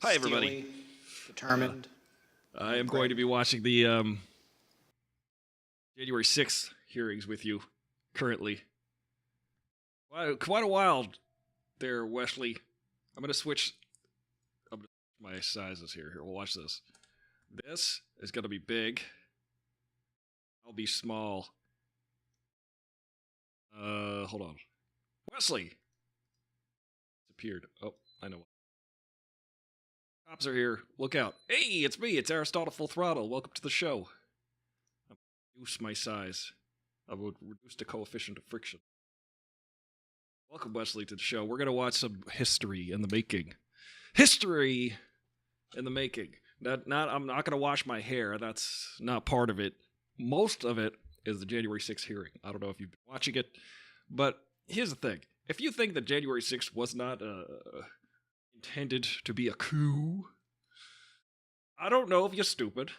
Hi, everybody. Determined. I am going to be watching the January 6th hearings with you currently. Quite a while there, Wesley. I'm going to switch my sizes here. Here, we'll watch this. This is going to be big. I'll be small. Hold on. Wesley! Disappeared. Oh, I know. Cops are here. Look out. Hey, it's me. It's Aristotle Full Throttle. Welcome to the show. I'm going to reduce my size. I will reduce the coefficient of friction. Welcome, Wesley, to the show. We're going to watch some history in the making. History in the making. I'm not going to wash my hair. That's not part of it. Most of it is the January 6th hearing. I don't know if you've been watching it, but here's the thing. If you think that January 6th was not intended to be a coup, I don't know if you're stupid.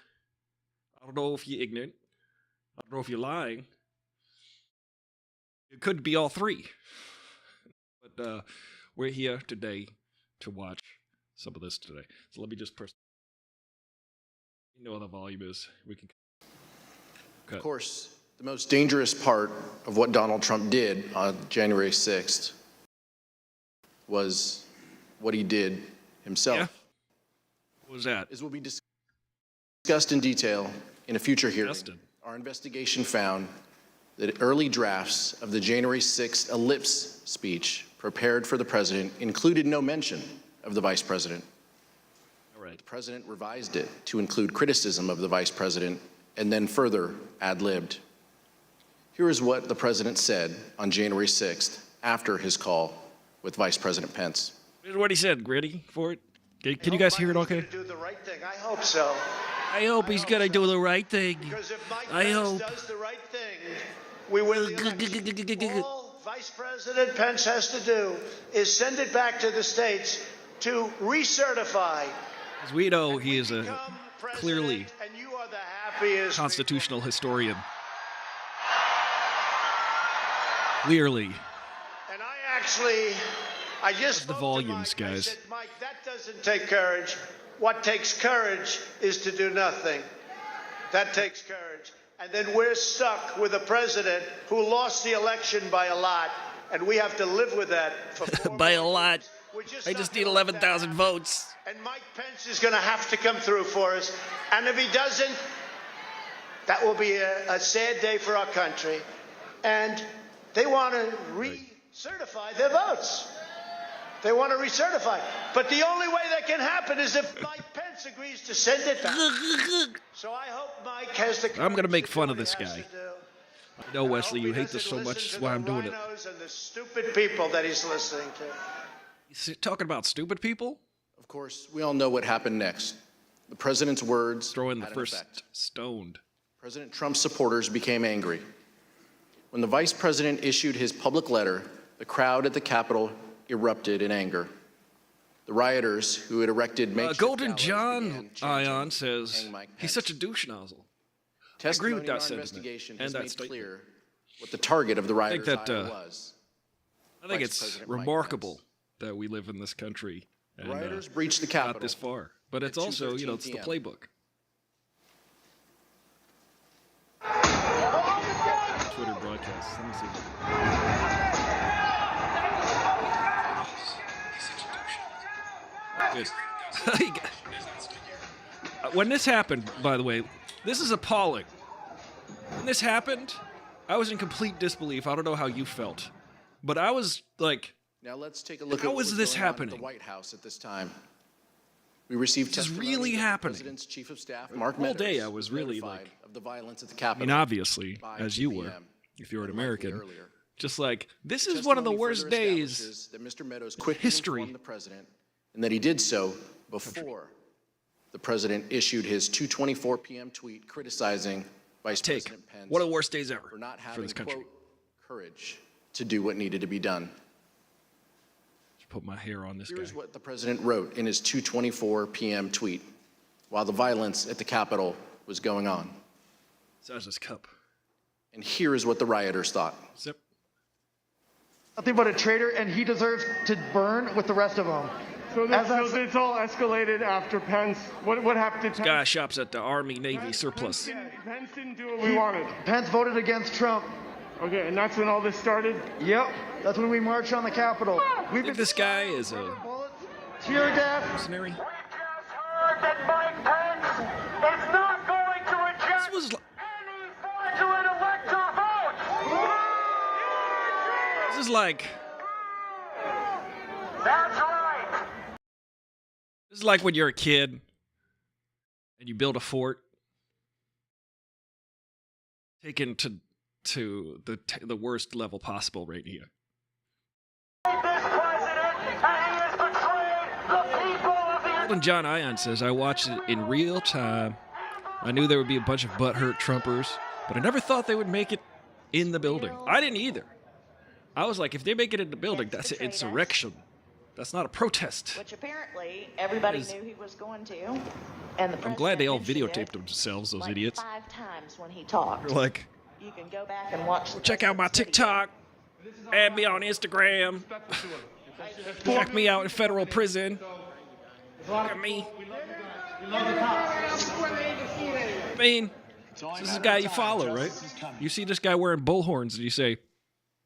I don't know if you're ignorant. I don't know if you're lying. It could be all three. But we're here today to watch some of this today. So let me just press. You know what the volume is. We can cut. Of course, the most dangerous part of what Donald Trump did on January 6th was what he did himself. Yeah. What was that? As will be discussed in detail in a future hearing. Our investigation found that early drafts of the January 6th ellipse speech prepared for the president included no mention of the vice president. All right. The president revised it to include criticism of the vice president and then further ad-libbed. Here is what the president said on January 6th after his call with Vice President Pence. Here's what he said. Ready for it? Can you guys hear it okay? Do the right thing. I hope so. I hope he's going to do the right thing. Because if Mike Pence does the right thing, we win the election. All Vice President Pence has to do is send it back to the states to recertify. As we know, he is a clearly and you are the happiest constitutional historian. Clearly. And I just the volumes, Mike. guys. I said, Mike, that doesn't take courage. What takes courage is to do nothing. That takes courage. And then we're stuck with a president who lost the election by a lot, and we have to live with that for 4 By a months. lot. I just need 11,000 votes. And Mike Pence is going to have to come through for us. And if he doesn't, that will be a sad day for our country. And they want to recertify their votes. They want to recertify. But the only way that can happen is if Mike Pence agrees to send it back. So I hope Mike has the courage. I'm going to make fun do of what this he has guy. to do. I know, Wesley, you I hope he hate this so doesn't much. listen That's to why the I'm doing it. rhinos and the stupid people that he's listening to. He's talking about stupid people? Of course, we all know what happened next. The president's words Throw in the had an first effect. stoned. President Trump's supporters became angry. When the vice president issued his public letter, the crowd at the Capitol erupted in anger. The rioters who had erected makeshift Golden gallows John began chanting, Ion says "Hang Mike he's Pence." such a douche nozzle. Testimony with that in our sentiment investigation and has that made statement. clear what the target of the rioters' that, ire was. I think Vice it's President Mike remarkable Pence. that we live in this country The and rioters breached the got Capitol. this far. But it's at also, it's the 2:13 playbook. Twitter broadcast. Let me see. Good. When this happened, by the way, this is appalling. When this happened, I was in complete disbelief. I don't know how you felt, but I was like, Now let's take a look How at what is was this going on at happening? the White House at this time. We received This is testimony really that the happening. President's Chief of Staff, Mark All day Meadows, I was really notified like- of the violence at the I Capitol. mean, obviously, by as 2 you were, p.m. if you're an and likely American, earlier. just like, this is one of the Testimony worst further days. establishes that Mr. Meadows quickly history. informed the president, and that he did so before the president issued his 2:24 p.m. tweet criticizing Vice Take President Pence one of the worst days ever for not for having, this country. quote, courage to do what needed to be done. Just put my hair on this Here's guy. what the president wrote in his 2:24 p.m. tweet while the violence at the Capitol was going on. Size this cup. And here is what the rioters thought. Zip. Nothing but a traitor, and he deserves to burn with the rest of them. So this all escalated after Pence. What happened to Pence? This guy shops at the Army Navy surplus. Pence didn't do what we wanted. Pence voted against Trump. Okay, and that's when all this started? Yep, that's when we marched on the Capitol. I think this guy is a tear gas. mercenary. We just heard that Mike Pence is not going to reject This was any fraudulent elector vote. this is like That's right. this is like when you're a kid and you build a fort, taken to the worst level possible right here. This president, and he has betrayed the people of the Golden John Ion says, I watched it in real time. I knew there would be a bunch of butthurt Trumpers, but I never thought they would make it in the building. I didn't either. I was like, if they make it in the building, that's an insurrection. That's not a protest. Which apparently everybody knew he was going to. And I'm glad they all videotaped themselves, those like idiots. 5 times when he talked. They're like, You can go back and watch the check out my president's video. TikTok, add me on Instagram, check me out in federal prison. Look at me. I mean, this is a guy you follow, right? You see this guy wearing bullhorns and you say,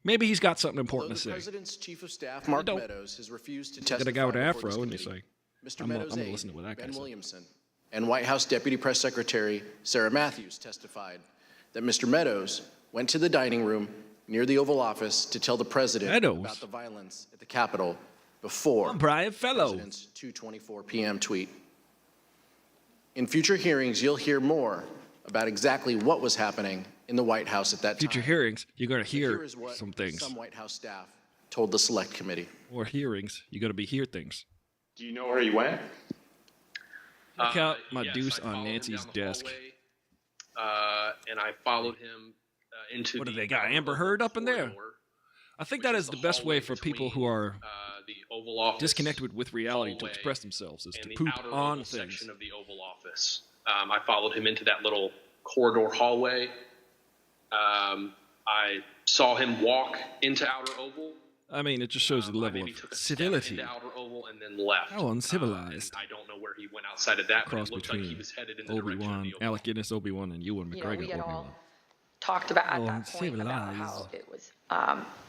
maybe he's got something important Although to the say. President's Chief of Staff, Mark don't. Meadows, has refused to Got testify a guy with an before this afro and you committee, say, Mr. I'm Meadows' gonna aide, listen to what that guy Ben said. Williamson, and White House Deputy Press Secretary Sarah Matthews testified that Mr. Meadows went to the dining room near the Oval Office to tell the president Meadows? about the violence at the Capitol before I'm Brian the Fellow. president's 2:24 p.m. tweet. In future hearings, you'll hear more about exactly what was happening in the White House at that Future time. hearings, you're going to Here hear is what some things. some White House staff told the Select Committee. Or hearings, you're going to be hear things. Do you know where he went? Check out my Yes, deuce I followed on him Nancy's down the desk. hallway, and I followed him into What do the they got, outer Amber Oval Heard up in there? corridor, I think which that is the best way hallway for people who between, are the Oval Office disconnected with reality to hallway express themselves, is and to the poop outer on Oval things. section of the Oval Office. I followed him into that little corridor hallway. I saw him walk into outer Oval. I mean, it just shows you the I level maybe of took a step civility. into outer Oval and then left. How uncivilized. And I don't know where he went outside of that, but Cross it looked like he between was headed in the direction of Obi-Wan, the Oval Alec Guinness, Obi-Wan, and Ewan You know, McGregor. we had Obi-Wan. all talked about at Oh, that point about how civilized. it was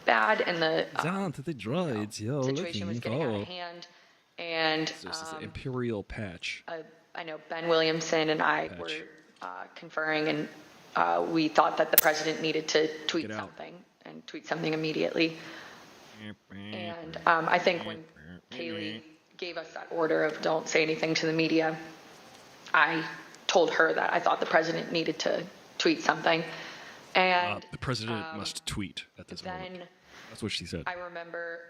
bad and the Down to the droids, yo, situation was getting out of hand. And This is the Imperial patch. I know Ben Williamson and I Patch. were conferring, and we thought that the president needed to tweet Get out. something and tweet something immediately. And I think when Kaylee gave us that order of don't say anything to the media, I told her that I thought the president needed to tweet something. And The president must tweet at this moment. then That's what she said. I remember,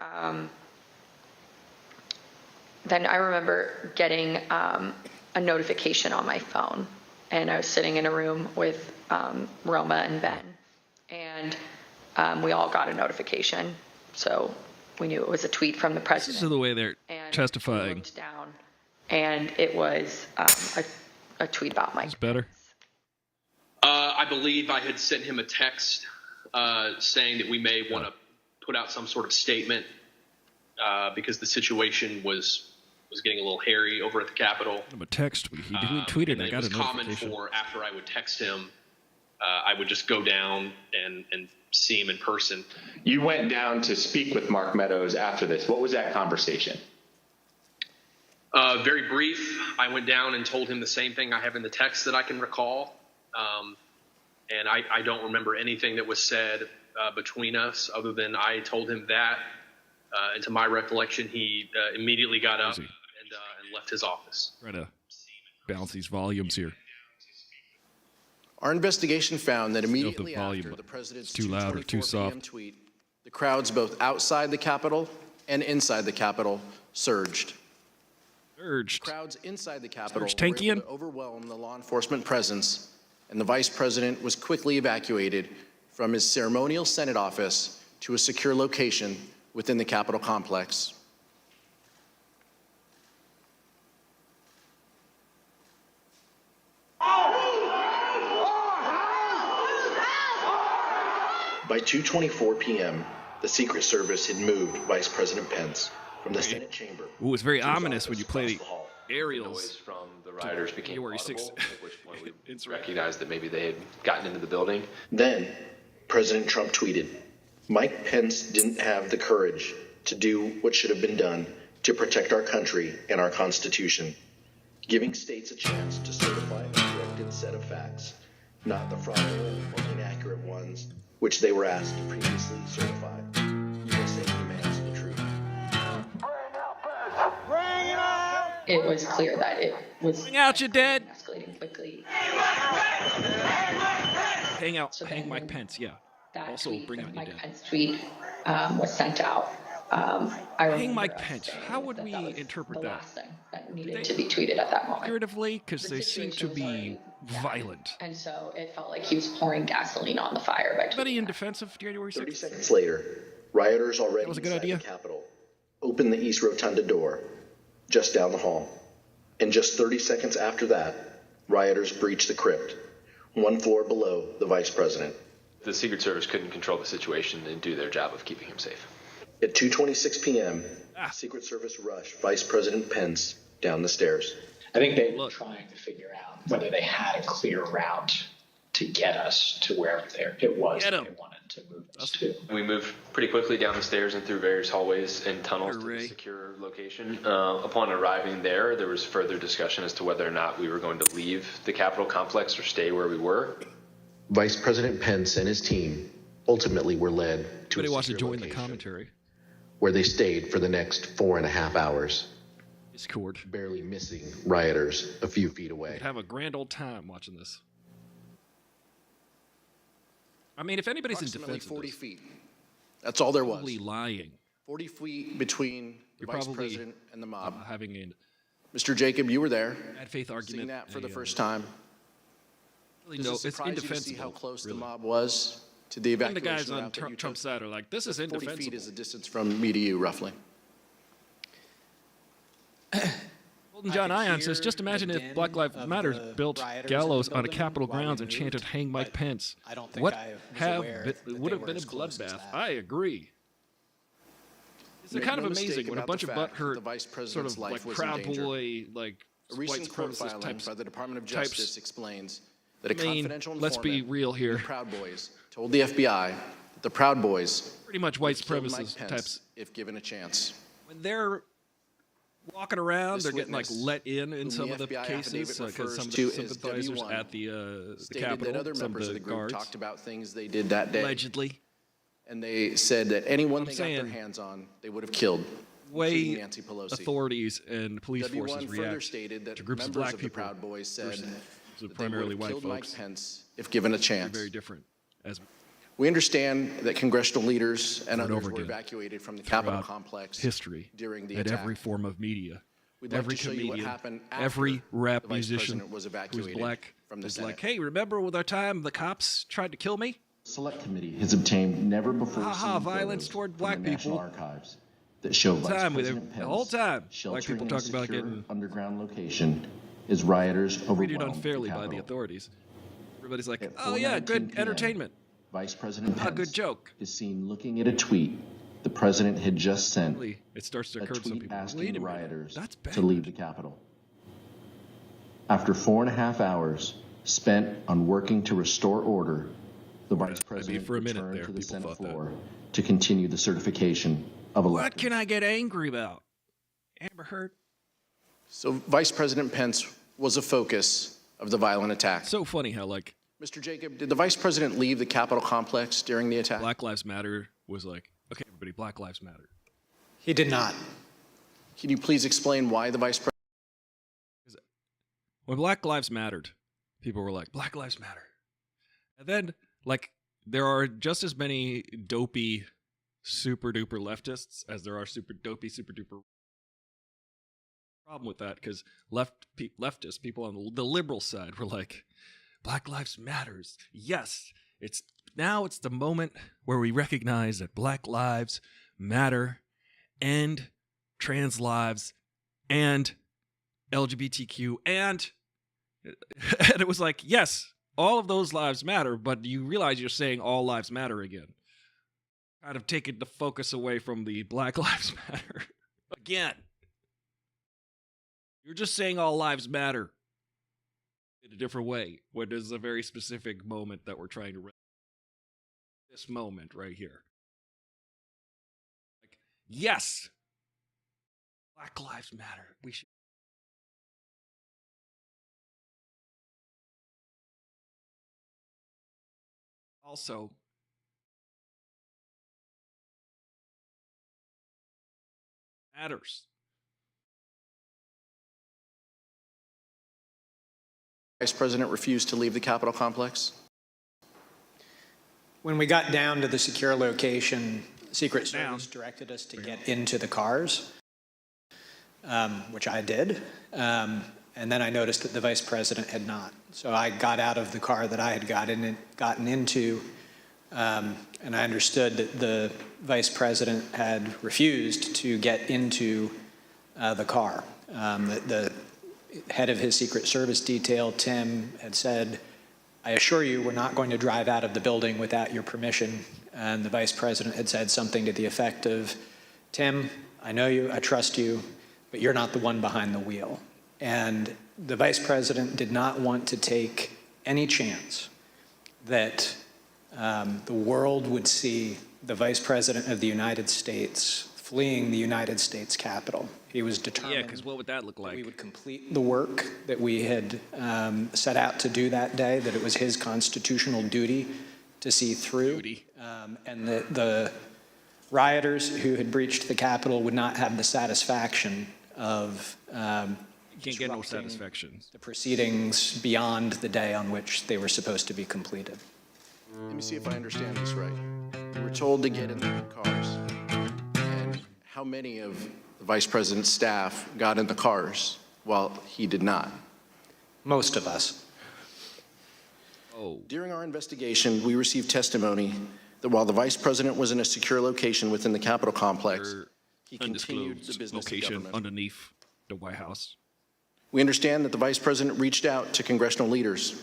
getting a notification on my phone, and I was sitting in a room with Roma and Ben, and we all got a notification, so we knew it was a tweet from the This president. is the way they're And testifying. we looked down, and it was a tweet about Mike. It's better. I believe I had sent him a text saying that we may want to put out some sort of statement because the situation was getting a little hairy over at the Capitol. I'm a text. He tweeted. And I it got was a common notification. for after I would text him, I would just go down and see him in person. You went down to speak with Mark Meadows after this. What was that conversation? Very brief. I went down and told him the same thing I have in the text that I can recall. And I don't remember anything that was said between us other than I told him that. And to my recollection, he immediately got up and left his office. Try to balance these volumes here. Our investigation found that immediately volume after the president's is too loud or too 2:24 p.m. soft. tweet, the crowds both outside the Capitol and inside the Capitol surged. Urged. Crowds inside the Capitol Surge were able Tankian? to overwhelm the law enforcement presence, and the vice president was quickly evacuated from his ceremonial Senate office to a secure location within the Capitol complex. By 2:24 p.m., the Secret Service had moved Vice President Pence from the Senate chamber. Ooh, it's very to his ominous when office you play across the the hall. aerials. Noise from the rioters became January audible, 6th. at which point we recognized that maybe they had gotten into the building. Then, President Trump tweeted, Mike Pence didn't have the courage to do what should have been done to protect our country and our Constitution, giving states a chance to certify a corrected set of facts, not the fraudulent or inaccurate ones which they were asked to previously certify. USA demands the truth. It was clear that it was Bring out your dead. escalating quickly. Hang out. So Hang then Mike Pence. Yeah. That Also, tweet, bring the out your Mike dead. Pence tweet was sent out. I Hang remember Mike us Pence. saying How would that we that was interpret the that? last thing that needed to be tweeted at that moment. Figuratively, because The they seem to situation was be already bad, violent. and so it felt like he was pouring gasoline on the fire by Anybody tweeting in that. defense of January 30 6th? seconds later, rioters already That was a good inside idea. the Capitol opened the East Rotunda door just down the hall. And just 30 seconds after that, rioters breached the crypt, one floor below the vice president. The Secret Service couldn't control the situation and do their job of keeping him safe. At 2:26 p.m., Secret Service rushed Vice President Pence down the stairs. I think they were trying to figure out whether they had a clear route to get us to wherever it was that they wanted to move us to. We moved pretty quickly down the stairs and through various hallways and tunnels to Hooray. the secure location. Upon arriving there was further discussion as to whether or not we were going to leave the Capitol complex or stay where we were. Vice President Pence and his team ultimately were led to Anybody a wants to secure join the location, commentary? where they stayed for the next 4.5 hours, Discord. barely missing rioters a few feet away. We'd have a grand old time watching this. I mean, if anybody's in Approximately defense 40 of this, feet. That's all there was. probably lying. 40 feet between the You're vice probably president and the mob. having a Mr. Jacob, you were there, bad faith seeing argument. that for the a, first time. really Does no, it it's surprise you to see indefensible. how close really. the mob was to the And the evacuation guys on route that you took? Trump's side are like, this is 40 indefensible. feet is the distance from me to you, roughly. Golden John Ion says, just imagine if Black Lives Matter built gallows on a Capitol grounds and chanted "Hang Mike Pence." I don't think what I was have aware been, that would they have were been a as close as bloodbath? that. I agree. It's Make kind no of mistake amazing when a about bunch the of fact that butthurt, the vice sort president's of life like was in Proud danger. Boy, like A white recent court supremacist filing types. by the Department of types- Justice explains that a I mean, confidential let's be informant real of here. the Proud Boys told the FBI that the Proud Boys Pretty much white would kill Mike supremacist Pence types. if given a chance. When they're walking around, This they're getting like witness, let in whom some the of the FBI cases affidavit because refers some of to the as sympathizers W1 at the stated Capitol, that other some of members the of the group guards, talked about things they did that day. allegedly. And they said that anyone I'm they got their saying, hands on, they would have killed, way including Nancy Pelosi. authorities and police W1 forces further react stated that to groups of members black of the people Proud Boys said versus that they primarily would have white killed folks. Mike Pence if given a chance. Very different. As We understand that congressional leaders and Over and others over were again evacuated from the Capitol throughout complex history during the at attack. every form of media. We'd like every to show you what comedian, happened after every rap the vice musician president was who's evacuated black from the is Senate. like, hey, remember with our time the cops tried to kill me? Select Committee has obtained never before Ha-ha, seen violence photos toward from black the National people. Archives that show Vice Time with President it- Pence the whole time, black sheltering people in a talking about secure getting underground location as rioters overwhelmed treated unfairly the by the Capitol. authorities. Everybody's like, At oh yeah, 4:19 good p.m., entertainment. Vice President Ah, Pence good joke. is seen looking at a tweet the president had just sent, Really, it starts to a occur to some tweet people. asking Wait a minute, rioters that's bad. to leave the Capitol. After 4.5 hours spent on working to restore order, the Vice President for a minute returned there, to the people Senate thought that. floor to continue the certification of What electors. can I get angry about? Amber Heard. So Vice President Pence was a focus of the violent attack. So funny how like Mr. Jacob, did the Vice President leave the Capitol complex during the attack? Black Lives Matter was like, okay, everybody, Black Lives Matter. He did not. Can you please explain why the Vice President? When Black Lives mattered, people were like, Black Lives Matter. And then, like, there are just as many dopey, super duper leftists as there are super dopey, super duper. Problem with that, because leftist people on the liberal side were like, Black Lives Matters. Yes, it's the moment where we recognize that Black lives matter, and trans lives, and LGBTQ, and it was like, yes, all of those lives matter, but you realize you're saying all lives matter again. Kind of taking the focus away from the Black Lives Matter. Again. You're just saying all lives matter in a different way, when there's a very specific moment that we're trying to this moment right here. Like, yes, Black Lives Matter. We should. Also, matters. Vice President refused to leave the Capitol complex? When we got down to the secure location, Secret Service directed us to get into the cars, which I did. And then I noticed that the Vice President had not. So I got out of the car that I had gotten into, and I understood that the Vice President had refused to get into the car. The head of his Secret Service detail, Tim, had said, I assure you we're not going to drive out of the building without your permission. And the Vice President had said something to the effect of, Tim, I know you, I trust you, but you're not the one behind the wheel. And the Vice President did not want to take any chance that the world would see the Vice President of the United States fleeing the United States Capitol. He was determined because what would that look like? We would complete the work that we had set out to do that day, that it was his constitutional duty to see through, and that the rioters who had breached the Capitol would not have the satisfaction of you can't get no satisfaction. The proceedings beyond the day on which they were supposed to be completed. Let me see if I understand this right. You were told to get in the cars. And how many of the Vice President's staff got in the cars while he did not? Most of us. Oh. During our investigation, we received testimony that while the Vice President was in a secure location within the Capitol complex, he continued the business location of government. Underneath the White House. We understand that the Vice President reached out to congressional leaders,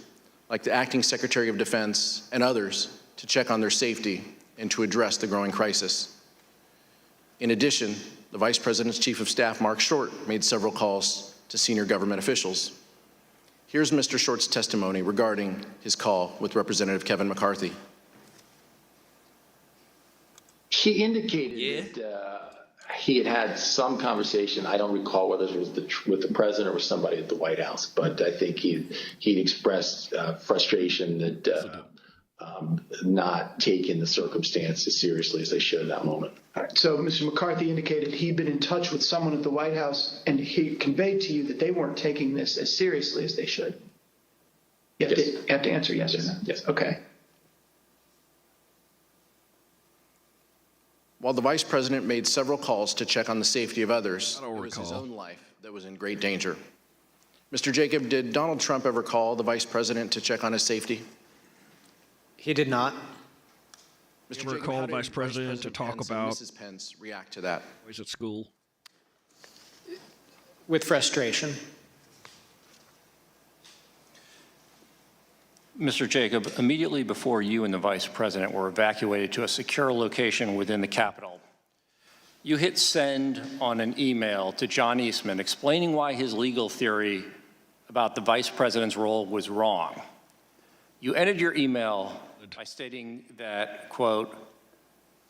like the Acting Secretary of Defense and others, to check on their safety and to address the growing crisis. In addition, the Vice President's Chief of Staff, Mark Short, made several calls to senior government officials. Here's Mr. Short's testimony regarding his call with Representative Kevin McCarthy. He indicated that he had had some conversation. I don't recall whether it was with the president or with somebody at the White House, but I think he'd expressed frustration that not taking the circumstance as seriously as they should at that moment. All right, so Mr. McCarthy indicated he'd been in touch with someone at the White House, and he conveyed to you that they weren't taking this as seriously as they should. You have to answer yes or no. Yes. Okay. While the Vice President made several calls to check on the safety of others, it was his own life that was in great danger. Mr. Jacob, did Donald Trump ever call the Vice President to check on his safety? He did not. Mr. Ever Jacob, call how the did Vice President to talk Pence and about Mrs. Pence react to that? boys at school? With frustration. Mr. Jacob, immediately before you and the Vice President were evacuated to a secure location within the Capitol, you hit send on an email to John Eastman explaining why his legal theory about the Vice President's role was wrong. You ended your email by stating that, quote,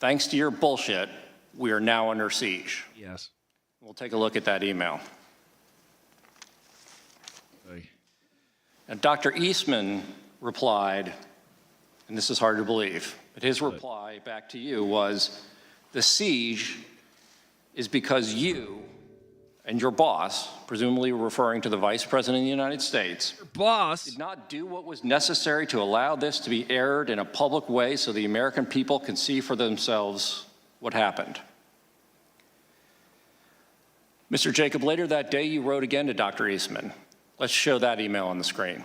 thanks to your bullshit, we are now under siege. Yes. We'll take a look at that email. Okay. Now, Dr. Eastman replied, and this is hard to believe, but his reply back to you was, the siege is because you and your boss, presumably referring to the Vice President of the United States, your boss did not do what was necessary to allow this to be aired in a public way so the American people can see for themselves what happened. Mr. Jacob, later that day you wrote again to Dr. Eastman. Let's show that email on the screen.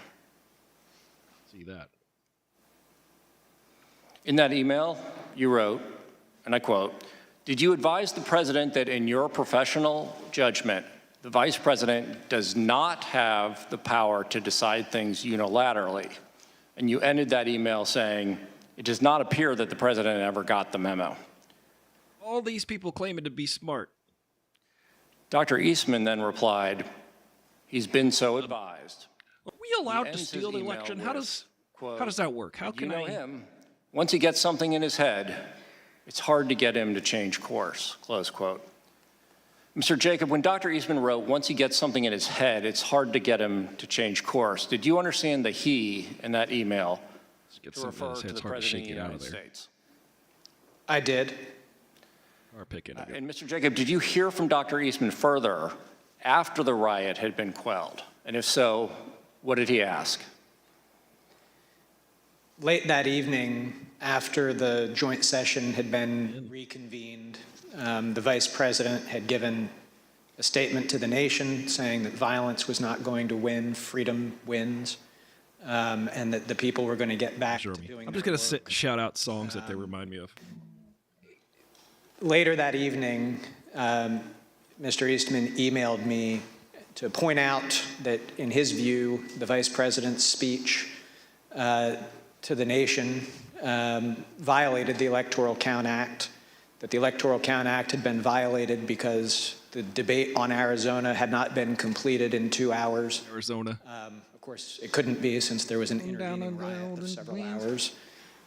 See that. In that email, you wrote, and I quote, did you advise the president that in your professional judgment, the vice president does not have the power to decide things unilaterally? And you ended that email saying, it does not appear that the president ever got the memo. All these people claiming to be smart. Dr. Eastman then replied, "He's been so advised." Are we allowed to steal the election? How does that work? How can you know I? Him? Once he gets something in his head, it's hard to get him to change course, close quote. Mr. Jacob, when Dr. Eastman wrote, once he gets something in his head, it's hard to get him to change course, did you understand the he in that email to refer to the President of the United States? I did. Or pick it. And Mr. Jacob, did you hear from Dr. Eastman further after the riot had been quelled? And if so, what did he ask? Late that evening, after the joint session had been reconvened, the Vice President had given a statement to the nation saying that violence was not going to win, freedom wins, and that the people were going to get back to doing I'm just going to shout out songs that they remind me of. Later that evening, Mr. Eastman emailed me to point out that, in his view, the Vice President's speech to the nation violated the Electoral Count Act, that the Electoral Count Act had been violated because the debate on Arizona had not been completed in 2 hours. Arizona. Of course, it couldn't be since there was an intervening riot of several hours.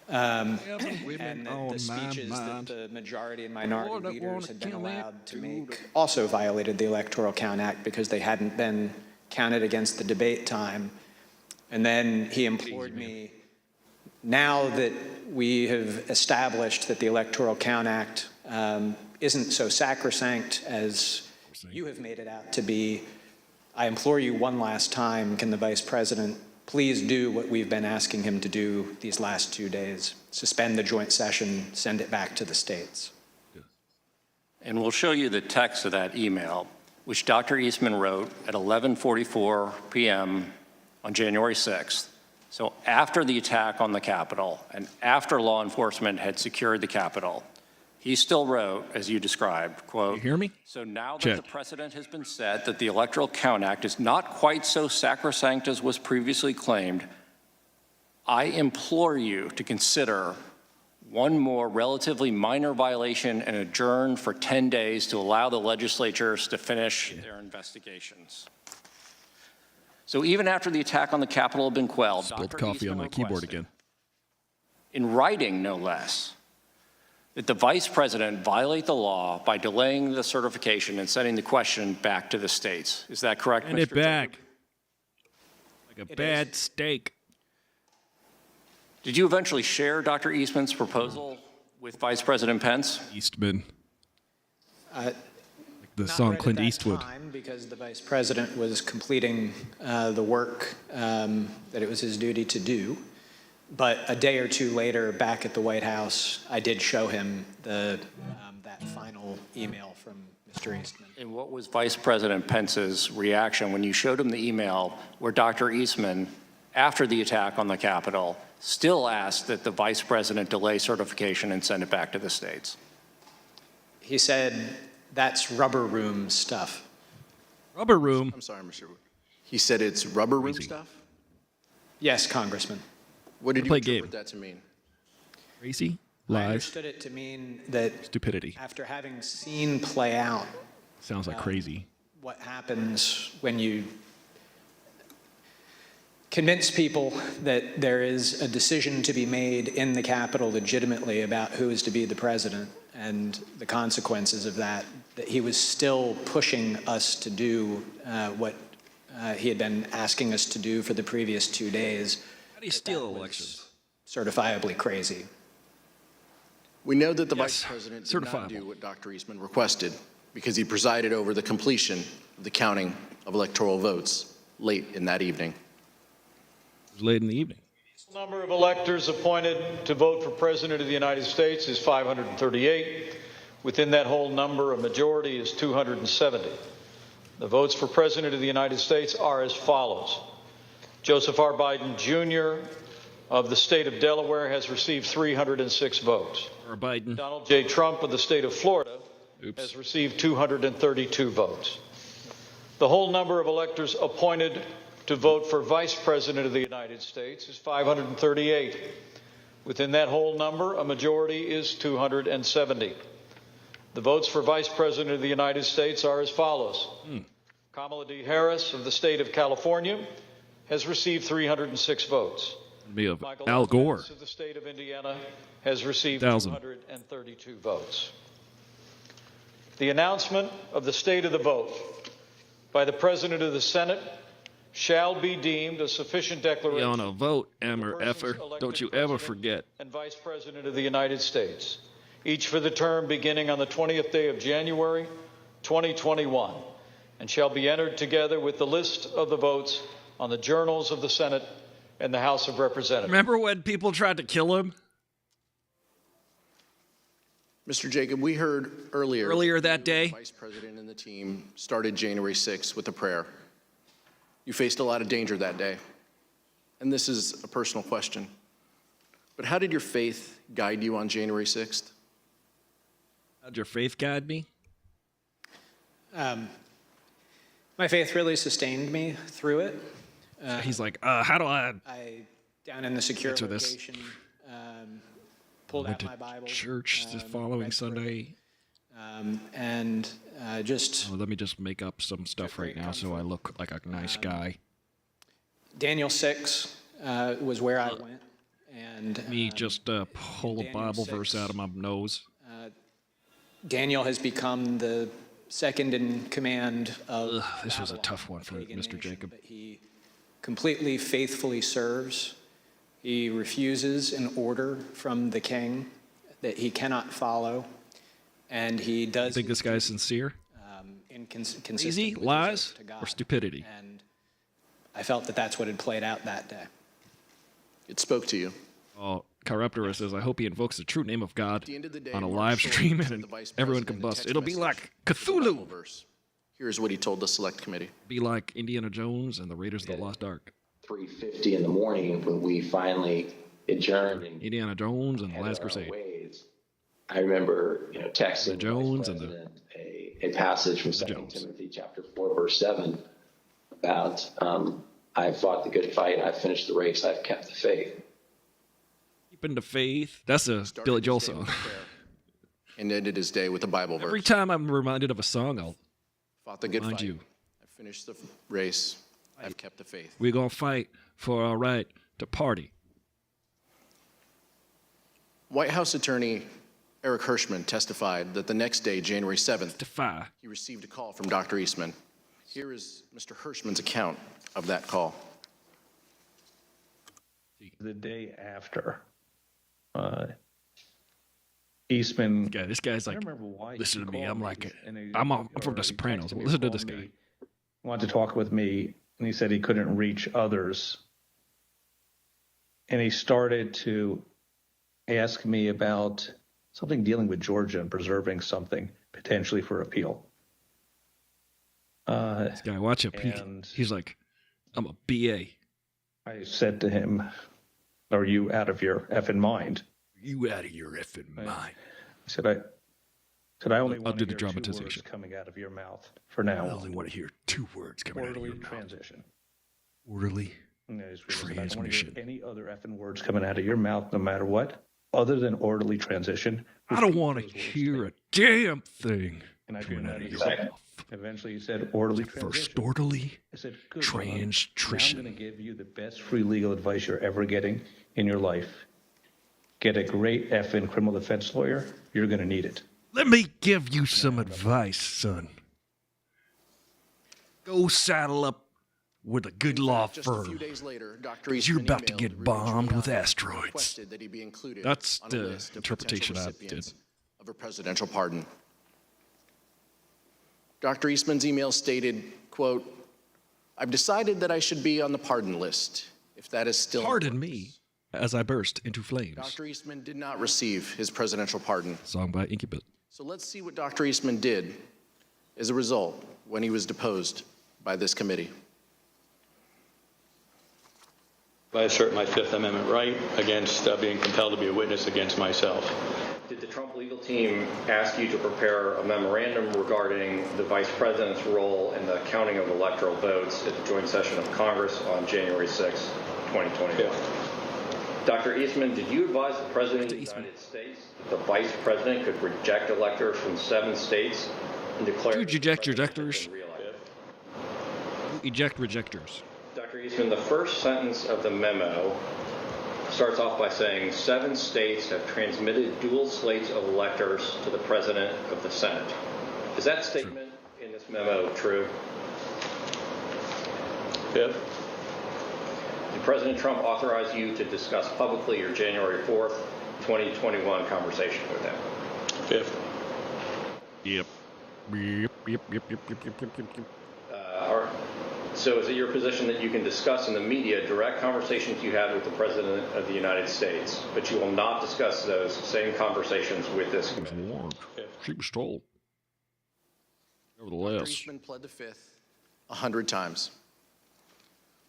And that the speeches that the majority and minority leaders had been allowed to make also violated the Electoral Count Act because they hadn't been counted against the debate time. And then he implored me, now that we have established that the Electoral Count Act isn't so sacrosanct as you have made it out to be, I implore you one last time, can the Vice President please do what we've been asking him to do these last 2 days? Suspend the joint session, send it back to the states. And we'll show you the text of that email, which Dr. Eastman wrote at 11:44 p.m. on January 6th. So after the attack on the Capitol and after law enforcement had secured the Capitol, he still wrote, as you described, quote, "You hear me? So now that the precedent has been set that the Electoral Count Act is not quite so sacrosanct as was previously claimed, I implore you to consider one more relatively minor violation and adjourn for 10 days to allow the legislatures to finish their investigations." So even after the attack on the Capitol had been quelled, Spilled coffee on my keyboard again. in writing no less, that the Vice President violate the law by delaying the certification and sending the question back to the states. Is that correct, Send Mr. it back. Jacob? Like a bad steak. Did you eventually share Dr. Eastman's proposal with Vice President Pence? Eastman. Like the song Clint Eastwood. Because the Vice President was completing the work that it was his duty to do. But a day or two later, back at the White House, I did show him that final email from Mr. Eastman. And what was Vice President Pence's reaction when you showed him the email where Dr. Eastman, after the attack on the Capitol, still asked that the Vice President delay certification and send it back to the states? He said, that's rubber room stuff. Rubber room? I'm sorry, Mr. Wood. He said it's rubber room stuff? Yes, Congressman. What did you interpret that to mean? Crazy? I Lies? understood it to mean that Stupidity. after having seen play out Sounds like crazy. what happens when you convince people that there is a decision to be made in the Capitol legitimately about who is to be the president and the consequences of that, that he was still pushing us to do what he had been asking us to do for the previous 2 days. How do you steal elections? Certifiably crazy. We know that the Vice President did not do what Dr. Eastman requested because he presided over the completion of the counting of electoral votes late in that evening. It was late in the evening. The number of electors appointed to vote for President of the United States is 538. Within that whole number, a majority is 270. The votes for President of the United States are as follows. Joseph R. Biden, Jr. of the state of Delaware has received 306 votes. Biden. Donald J. Trump of the state of Florida has received 232 votes. The whole number of electors appointed to vote for Vice President of the United States is 538. Within that whole number, a majority is 270. The votes for Vice President of the United States are as follows. Kamala D. Harris of the state of California has received 306 votes. Me of Michael Al Gore. Evans of the state of Indiana has received 1,000. 232 votes. The announcement of the state of the vote by the President of the Senate shall be deemed a sufficient declaration. On a vote, Emmer Effer. Don't you ever forget. And Vice President of the United States, each for the term beginning on the 20th day of January, 2021, and shall be entered together with the list of the votes on the journals of the Senate and the House of Representatives. Remember when people tried to kill him? Mr. Jacob, we heard earlier that day, the Vice President and the team started January 6th with a prayer. You faced a lot of danger that day. And this is a personal question. But how did your faith guide you on January 6th? How'd your faith guide me? My faith really sustained me through it. He's like, how do I down in the secure answer this? location, pulled out my Bible. Church the following Sunday. And just... Oh, let me just make up some stuff right now so I look like a nice guy. Daniel 6 was where I went. And me just pull a Bible verse out of my nose. Daniel has become the second in command of this was a tough one for Mr. Jacob. He completely faithfully serves. He refuses an order from the king that he cannot follow. And he does... You think this guy's sincere? Easy, lies, or stupidity? And I felt that that's what had played out that day. It spoke to you. Oh, Chiroptera says, I hope he invokes the true name of God on a live stream and everyone combusts. It'll be like Cthulhu. Here's what he told the select committee. Be like Indiana Jones and the Raiders of the Lost Ark. 3:50 in the morning when we finally adjourned. And Indiana Jones and the Last Crusade. I remember, texting the Jones and the a passage from 2 Timothy chapter 4, verse 7 about I fought the good fight, I've finished the race, I've kept the faith. Keeping the faith. That's a Billy Joel song. And ended his day with a Bible verse. Every time I'm reminded of a song, I'll fought the good remind fight. you. I finished the race. I've kept the faith. We're going to fight for our right to party. White House attorney Eric Hirschman testified that the next day, January 7th, he received a call from Dr. Eastman. Here is Mr. Hirschman's account of that call. The day after, Eastman. This guy's like, listen to me. I'm like, I'm from The Sopranos. Listen to this guy. Wanted to talk with me, and he said he couldn't reach others. And he started to ask me about something dealing with Georgia and preserving something potentially for appeal. This guy, watch him. He's like, I'm a BA. I said to him, are you out of your effing mind? You out of your effing mind. I said, I only want to do the hear 2 words dramatization coming out of your mouth for now. I only want to hear 2 words coming out of your mouth. Transition. Orderly transition. I don't want to hear any other effing words coming out of your mouth, no matter what, other than orderly transition. I don't want to hear a damn thing coming out of your mouth. Eventually, he said, orderly transition. First orderly I said, good. transition. I'm going to give you the best free legal advice you're ever getting in your life. Get a great effing criminal defense lawyer. You're going to need it. Let me give you some advice, son. Go saddle up with a good law Just a firm. few days later, Dr. You're Eastman about to emailed get bombed with asteroids. requested that he be included That's on a the list of interpretation potential I recipients did. of a presidential pardon. Dr. Eastman's email stated, quote, I've decided that I should be on the pardon list, if that is still... Pardon me as I burst into flames. Dr. Eastman did not receive his presidential pardon. Song by Incubus. So let's see what Dr. Eastman did as a result when he was deposed by this committee. I assert my Fifth Amendment right against being compelled to be a witness against myself. Did the Trump legal team ask you to prepare a memorandum regarding the vice president's role in the counting of electoral votes at the joint session of Congress on January 6, 2021? Dr. Eastman, did you advise the President of the United States that the Vice President could reject electors from 7 states and declare... Did you eject rejectors? Eject rejectors. Dr. Eastman, the first sentence of the memo starts off by saying 7 states have transmitted dual slates of electors to the President of the Senate. Is that statement in this memo true? Did President Trump authorize you to discuss publicly your January 4th, 2021 conversation with him? Yep. So is it your position that you can discuss in the media direct conversations you had with the President of the United States, but you will not discuss those same conversations with this committee? She was told. Dr. Nevertheless. Eastman pled the fifth 100 times.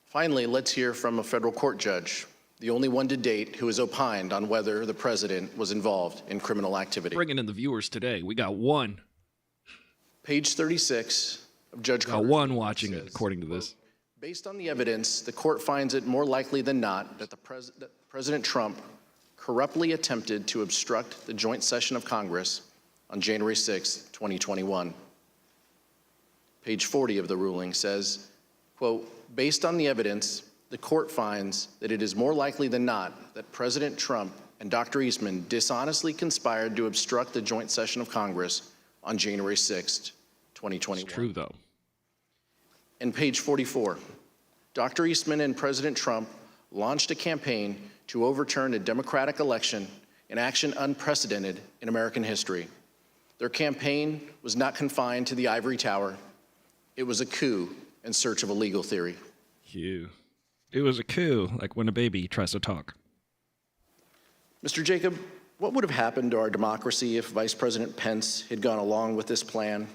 Finally, let's hear from a federal court judge, the only one to date who has opined on whether the president was involved in criminal activity. Bringing in the viewers today. We got one. Page 36 of Judge Carter's one ruling watching it, says, according to this. Based on the evidence, the court finds it more likely than not that President Trump corruptly attempted to obstruct the joint session of Congress on January 6, 2021. Page 40 of the ruling says, quote, based on the evidence, the court finds that it is more likely than not that President Trump and Dr. Eastman dishonestly conspired to obstruct the joint session of Congress on January 6, 2021. It's true, though. And page 44, Dr. Eastman and President Trump launched a campaign to overturn a Democratic election, an action unprecedented in American history. Their campaign was not confined to the ivory tower. It was a coup in search of a legal theory. Coup. It was a coup, like when a baby tries to talk. Mr. Jacob, what would have happened to our democracy if Vice President Pence had gone along with this plan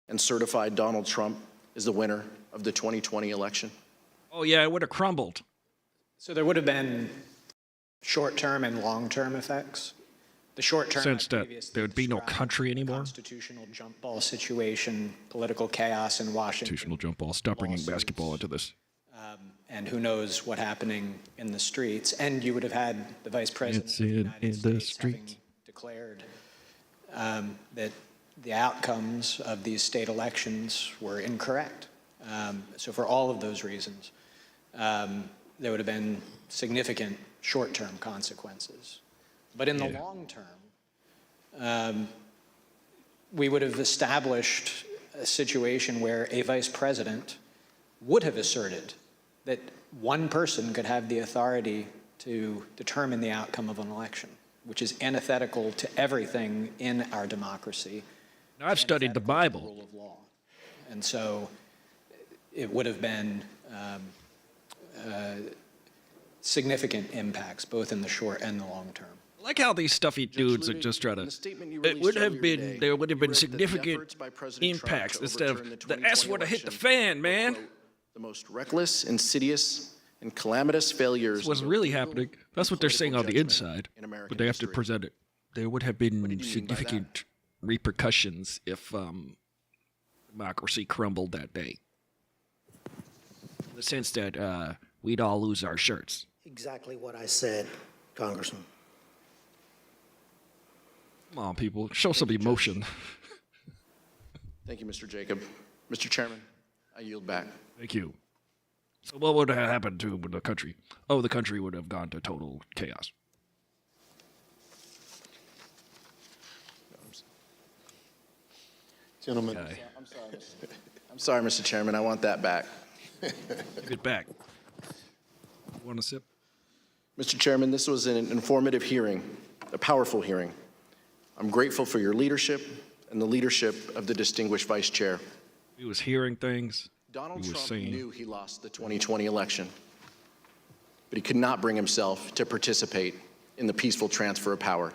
and certified Donald Trump as the winner of the 2020 election? Oh, yeah, it would have crumbled. So there would have been short-term and long-term effects. The short-term sense that there would be no country anymore. Constitutional jump ball situation, political chaos in Washington. Constitutional jump ball. Stop bringing basketball into this. And who knows what happening in the streets. And you would have had the Vice President of the United States having declared that the outcomes of these state elections were incorrect. So for all of those reasons, there would have been significant short-term consequences. But in the long term, we would have established a situation where a vice president would have asserted that one person could have the authority to determine the outcome of an election, which is antithetical to everything in our democracy. Now, I've studied the Bible. Rule of law. And so it would have been significant impacts, both in the short and the long term. I like how these stuffy dudes are just trying to. It would have been, there would have been significant impacts instead of the S would have hit the fan, man. The most reckless, insidious, and calamitous failures. This was really happening. That's what they're saying on the inside, but they have to present it. There would have been significant repercussions if democracy crumbled that day. In the sense that we'd all lose our shirts. Exactly what I said, Congressman. Come on, people. Show some emotion. Thank you, Mr. Jacob. Mr. Chairman, I yield back. Thank you. So what would have happened to the country? Oh, the country would have gone to total chaos. Gentlemen, I'm sorry, Mr. Chairman. I want that back. Give it back. You want a sip? Mr. Chairman, this was an informative hearing, a powerful hearing. I'm grateful for your leadership and the leadership of the distinguished vice chair. He was hearing things. Donald Trump knew he lost the 2020 election, but he could not bring himself to participate in the peaceful transfer of power.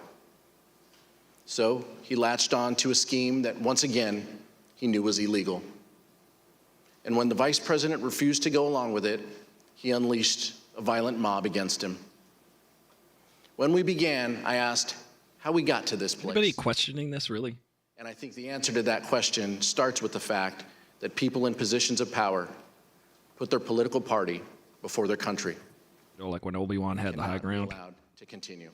So he latched on to a scheme that, once again, he knew was illegal. And when the vice president refused to go along with it, he unleashed a violent mob against him. When we began, I asked how we got to this place. Anybody questioning this, really? And I think the answer to that question starts with the fact that people in positions of power put their political party before their country. You know, like when Obi-Wan had the high cannot be ground. allowed to continue.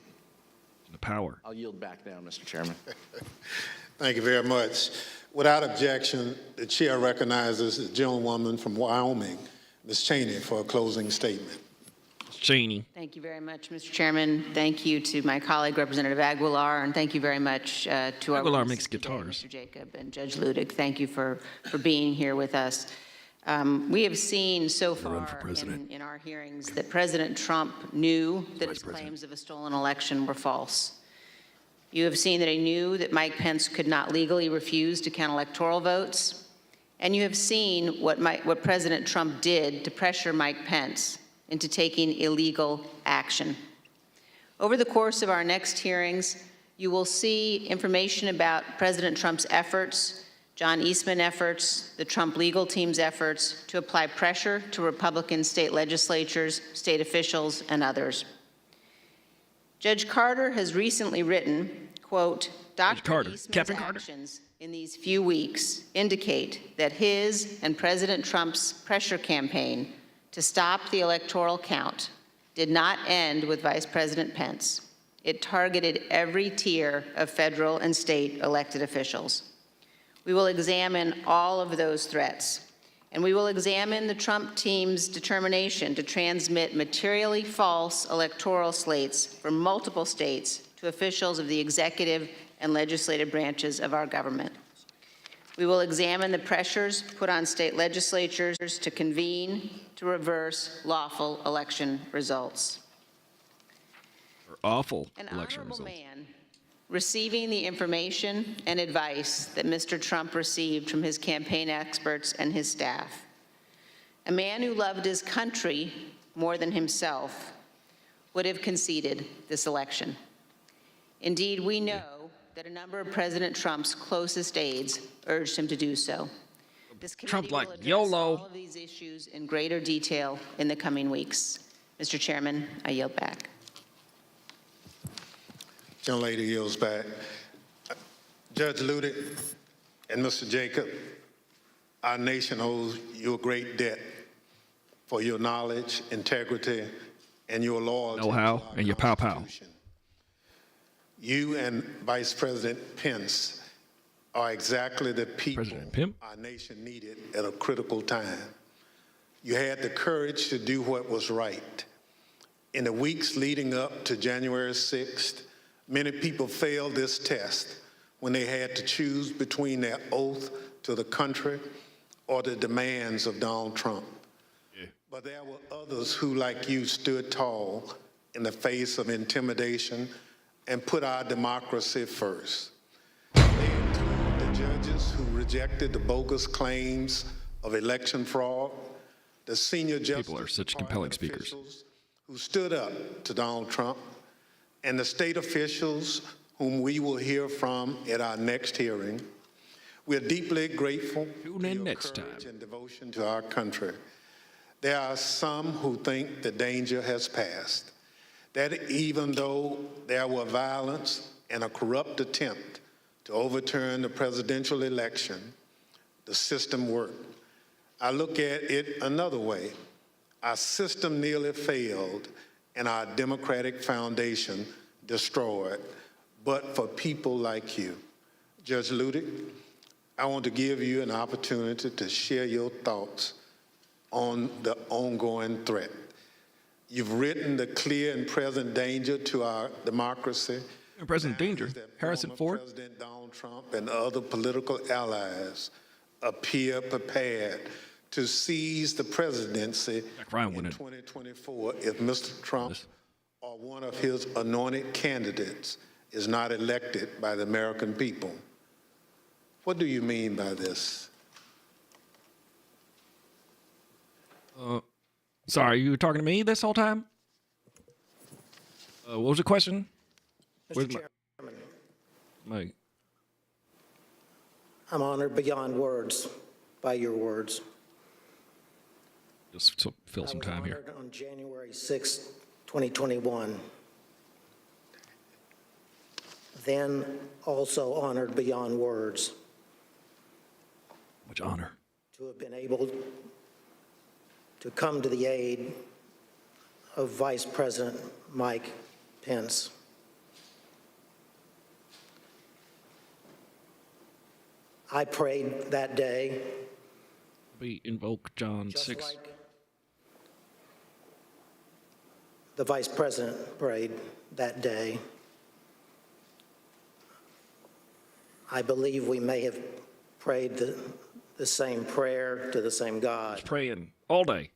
The power. I'll yield back now, Mr. Chairman. Thank you very much. Without objection, the chair recognizes the gentlewoman from Wyoming, Ms. Cheney, for a closing statement. Cheney. Thank you very much, Mr. Chairman. Thank you to my colleague, Representative Aguilar, and thank you very much to our Aguilar witnesses makes today, guitars. Mr. Jacob and Judge Ludick. Thank you for being here with us. We have seen so far in our hearings that President Trump knew that his claims of a stolen election were false. You have seen that he knew that Mike Pence could not legally refuse to count electoral votes. And you have seen what President Trump did to pressure Mike Pence into taking illegal action. Over the course of our next hearings, you will see information about President Trump's efforts, John Eastman efforts, the Trump legal team's efforts to apply pressure to Republican state legislatures, state officials, and others. Judge Carter has recently written, quote, Dr. Eastman's actions in these few weeks indicate that his and President Trump's pressure campaign to stop the electoral count did not end with Vice President Pence. It targeted every tier of federal and state elected officials. We will examine all of those threats, and we will examine the Trump team's determination to transmit materially false electoral slates from multiple states to officials of the executive and legislative branches of our government. We will examine the pressures put on state legislatures to convene to reverse lawful election results. Or awful An election honorable results. man receiving the information and advice that Mr. Trump received from his campaign experts and his staff. A man who loved his country more than himself would have conceded this election. Indeed, we know that a number of President Trump's closest aides urged him to do so. This committee will address all of these issues in greater detail in the coming weeks. Mr. Chairman, I yield back. Gentlelady yields back. Judge Ludick and Mr. Jacob, our nation owes you a great debt for your knowledge, integrity, and your loyalty. Know-how and your pow-pow. You and Vice President Pence are exactly the people our nation needed at a critical time. You had the courage to do what was right. In the weeks leading up to January 6th, many people failed this test when they had to choose between their oath to the country or the demands of Donald Trump. But there were others who, like you, stood tall in the face of intimidation and put our democracy first. They include the judges who rejected the bogus claims of election fraud, the senior Justice People are such compelling speakers. who stood up to Donald Trump, and the state officials whom we will hear from at our next hearing. We are deeply grateful for your courage and devotion to our country. There are some who think the danger has passed, that even though there were violence and a corrupt attempt to overturn the presidential election, the system worked. I look at it another way. Our system nearly failed and our democratic foundation destroyed, but for people like you. Judge Ludick, I want to give you an opportunity to share your thoughts on the ongoing threat. You've written the clear and present danger to our democracy. Present danger. Harrison Ford. President Donald Trump and other political allies appear prepared to seize the presidency in 2024 if Mr. Trump or one of his anointed candidates is not elected by the American people. What do you mean by this? Sorry, you were talking to me this whole time? What was the question? Mr. Chairman, My I'm honored beyond words by your words. Just fill some time here. On January 6, 2021, then also honored beyond words. Much honor. To have been able to come to the aid of Vice President Mike Pence. I prayed that day. We invoke John just 6. Like the Vice President prayed that day. I believe we may have prayed the same prayer to the same God. Praying all day.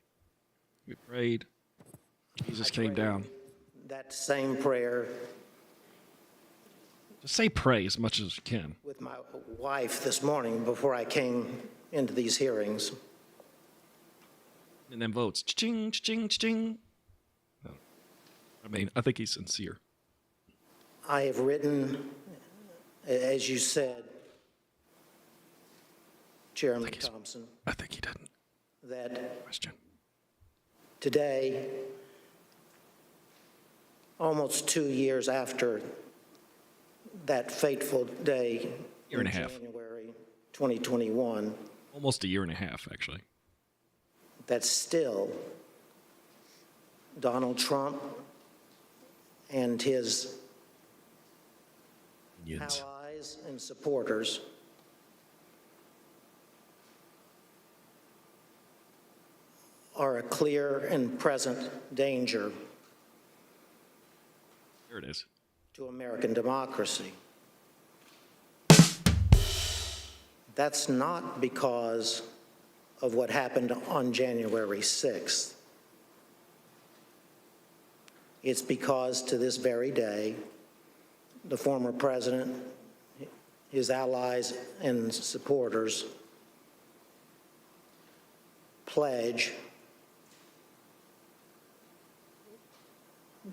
We prayed. Jesus came down. That same prayer. Just say pray as much as you can. With my wife this morning before I came into these hearings. And then votes. Ching, ching, ching. No. I mean, I think he's sincere. I have written, as you said, Chairman Thompson. I think he didn't. That question. Today, almost 2 years after that fateful day year and a half. January 2021. Almost a year and a half, actually. That still Donald Trump and his allies and supporters are a clear and present danger. There it is. To American democracy. That's not because of what happened on January 6th. It's because to this very day, the former president, his allies and supporters pledge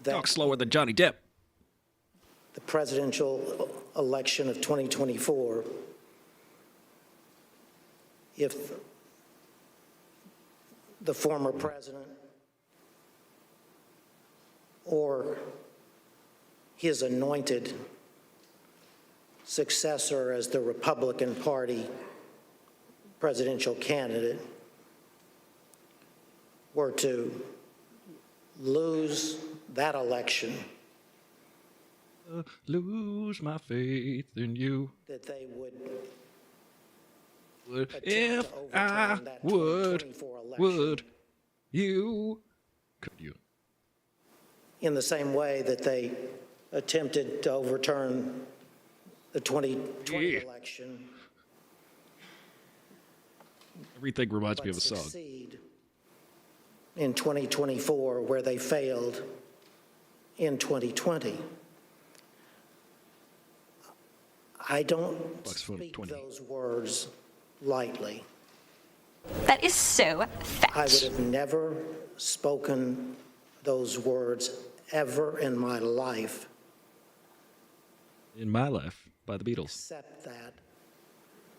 that talk slower than Johnny Depp. The presidential election of 2024, if the former president or his anointed successor as the Republican Party presidential candidate were to lose that election, lose my faith in you. that they would if I would you could you in the same way that they attempted to overturn the 2020 election. Everything reminds me of a song. Succeed in 2024 where they failed in 2020. I don't speak those words lightly. That is so fact. I would have never spoken those words ever in my life. In My Life by the Beatles. Except that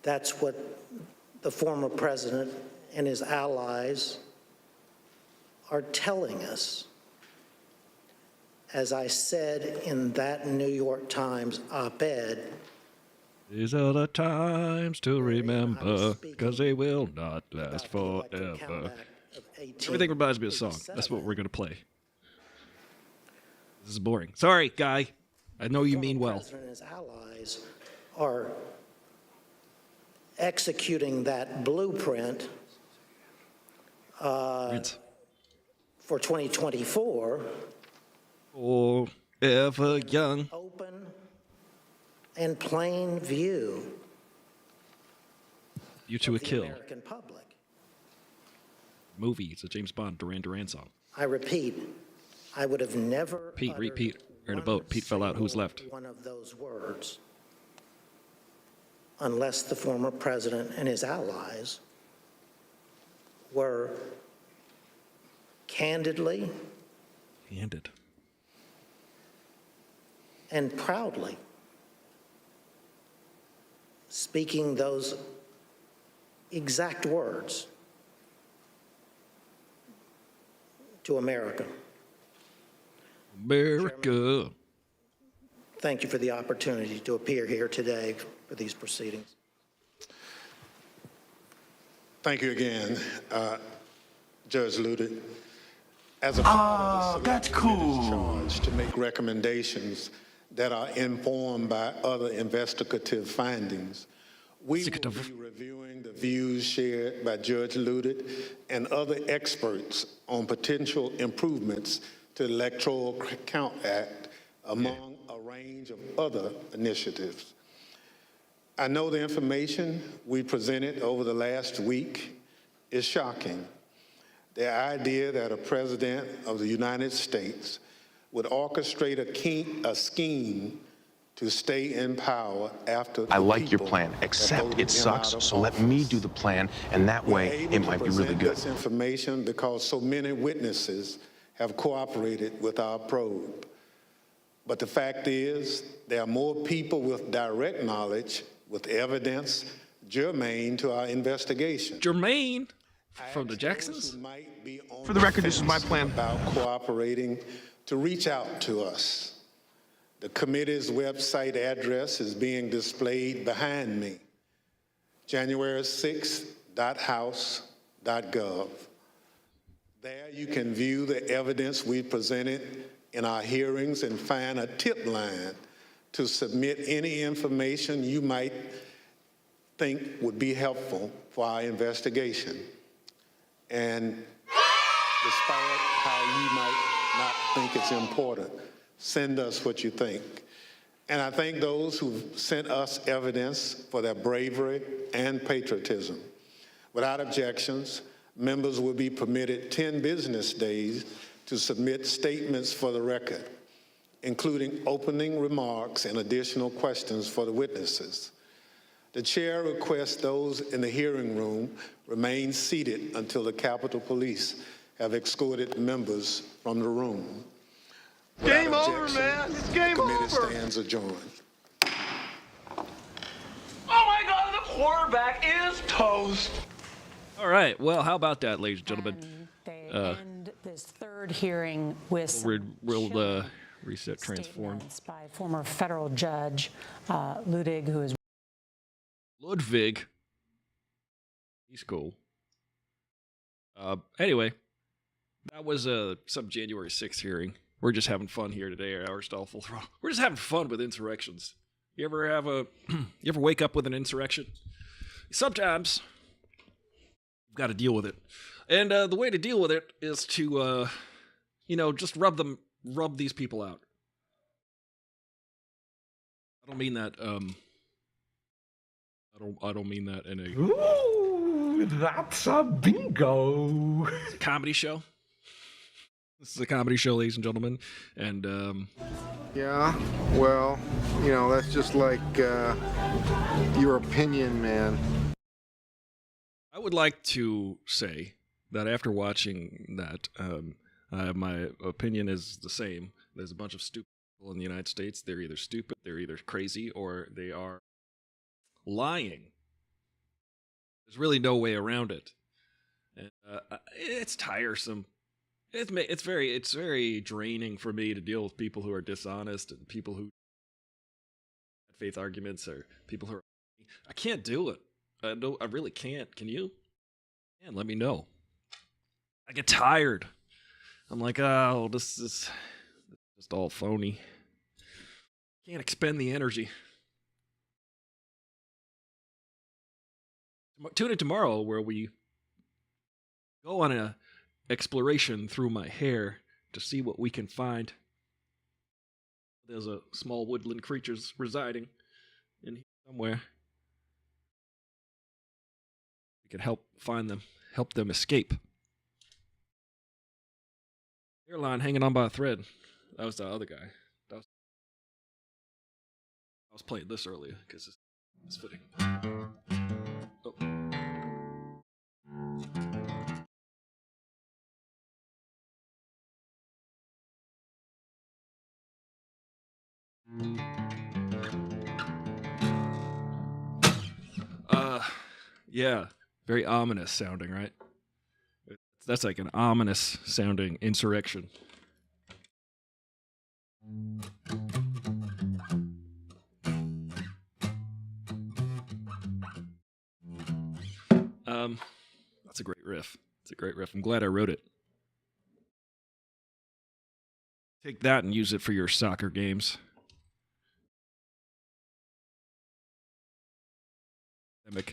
that's what the former president and his allies are telling us. As I said in that New York Times op-ed, these are the times to remember, because they will not last forever. Everything reminds me of a song. That's what we're going to play. This is boring. Sorry, guy. I know you mean well. The president and his allies are executing that blueprint for 2024. Forever young. Open and plain view. You to a kill. American public. Movie. It's a James Bond Duran Duran song. I repeat, I would have never. Pete, repeat. We're in a boat. Pete fell out. Who's left? One of those words, unless the former president and his allies were candidly and proudly speaking those exact words to America. America. Chairman, thank you for the opportunity to appear here today for these proceedings. Thank you again, Judge Ludick. as a part of the that's cool. Charge to make recommendations that are informed by other investigative findings. We will be reviewing the views shared by Judge Ludick and other experts on potential improvements to the Electoral Count Act, among a range of other initiatives. I know the information we presented over the last week is shocking. The idea that a president of the United States would orchestrate a scheme to stay in power after I like your plan, except it sucks, so let me do the plan, and that way it might be really good. This information because so many witnesses have cooperated with our probe. But the fact is, there are more people with direct knowledge, with evidence germane to our investigation. Germane? From the Jacksons? For the record, this is my plan. About cooperating to reach out to us. The committee's website address is being displayed behind me, january6.house.gov. There you can view the evidence we presented in our hearings and find a tip line to submit any information you might think would be helpful for our investigation. And despite how you might not think it's important, send us what you think. And I thank those who've sent us evidence for their bravery and patriotism. Without objections, members will be permitted 10 business days to submit statements for the record, including opening remarks and additional questions for the witnesses. The chair requests those in the hearing room remain seated until the Capitol Police have escorted members from the room. Game over, man. It's game over. The committee stands adjourned. Oh my God, the quarterback is toast. All right. Well, how about that, ladies and gentlemen? They end this third hearing with we'll reset transform by former federal judge Ludwig, who is Ludwig. He's cool. Anyway, that was some January 6th hearing. We're just having fun here today at Aristotle Full Throttle. We're just having fun with insurrections. You ever wake up with an insurrection? Sometimes you've got to deal with it. And the way to deal with it is to, just rub these people out. I don't mean that, I don't mean that in a... Ooh, that's a bingo. It's a comedy show. This is a comedy show, ladies and gentlemen, and yeah, well, that's just like your opinion, man. I would like to say that after watching that, my opinion is the same. There's a bunch of stupid people in the United States. They're either stupid, they're either crazy, or they are lying. There's really no way around it, and it's tiresome. It's very draining for me to deal with people who are dishonest and people who have faith arguments or people who are. I can't do it. I really can't. Can you? Man, let me know. I get tired. I'm like, oh, this is just all phony. Can't expend the energy. Tune in tomorrow where we go on a exploration through my hair to see what we can find. There's a small woodland creatures residing in here somewhere. We can help find them, help them escape. Hairline hanging on by a thread. That was the other guy. I was playing this earlier because it's fitting. Oh. Yeah, very ominous sounding, right? That's like an ominous sounding insurrection. That's a great riff. It's a great riff. I'm glad I wrote it. Take that and use it for your soccer games. Well,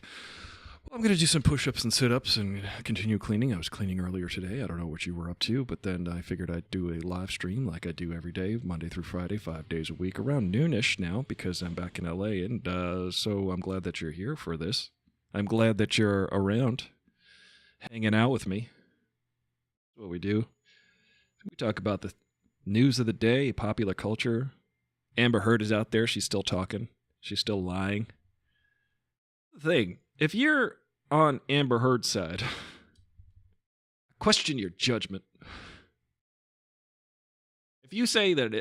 I'm going to do some push-ups and sit-ups and continue cleaning. I was cleaning earlier today. I don't know what you were up to, but then I figured I'd do a live stream like I do every day, Monday through Friday, 5 days a week, around noonish now because I'm back in LA, and so I'm glad that you're here for this. I'm glad that you're around, hanging out with me. That's what we do. We talk about the news of the day, popular culture. Amber Heard is out there. She's still talking. She's still lying. The thing, if you're on Amber Heard's side, question your judgment. If you say that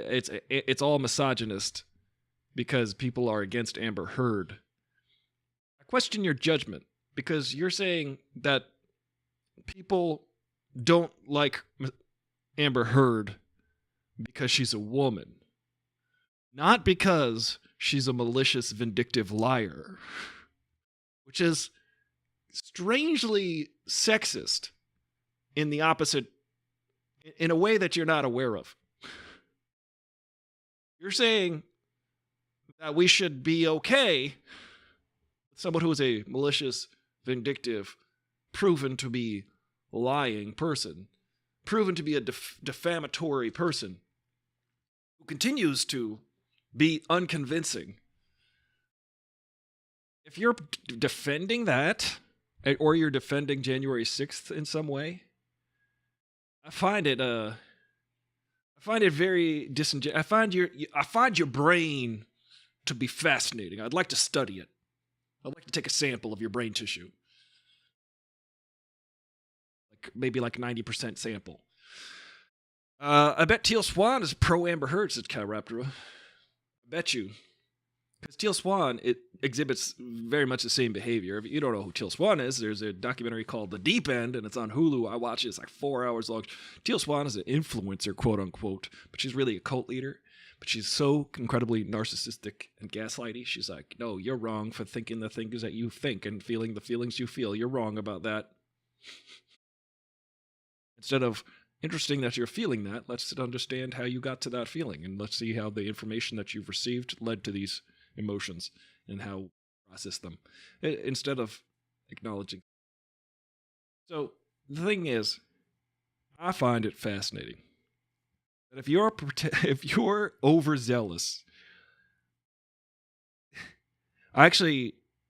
it's all misogynist because people are against Amber Heard, I question your judgment because you're saying that people don't like Amber Heard because she's a woman, not because she's a malicious, vindictive liar, which is strangely sexist in the opposite, in a way that you're not aware of. You're saying that we should be okay with someone who is a malicious, vindictive, proven to be lying person, proven to be a defamatory person, who continues to be unconvincing. If you're defending that, or you're defending January 6th in some way, I find it very disingenuous. I find your brain to be fascinating. I'd like to study it. I'd like to take a sample of your brain tissue. Maybe like 90% sample. I bet Teal Swan is pro Amber Heard, says Chiraptora. I bet you. Because Teal Swan, it exhibits very much the same behavior. If you don't know who Teal Swan is, there's a documentary called The Deep End, and it's on Hulu. I watch it. It's like 4 hours long. Teal Swan is an influencer, quote unquote, but she's really a cult leader. But she's so incredibly narcissistic and gaslighty. She's like, no, you're wrong for thinking the things that you think and feeling the feelings you feel. You're wrong about that. Instead of, interesting that you're feeling that, let's understand how you got to that feeling, and let's see how the information that you've received led to these emotions and how to process them, instead of acknowledging. So the thing is, I find it fascinating that if you're overzealous,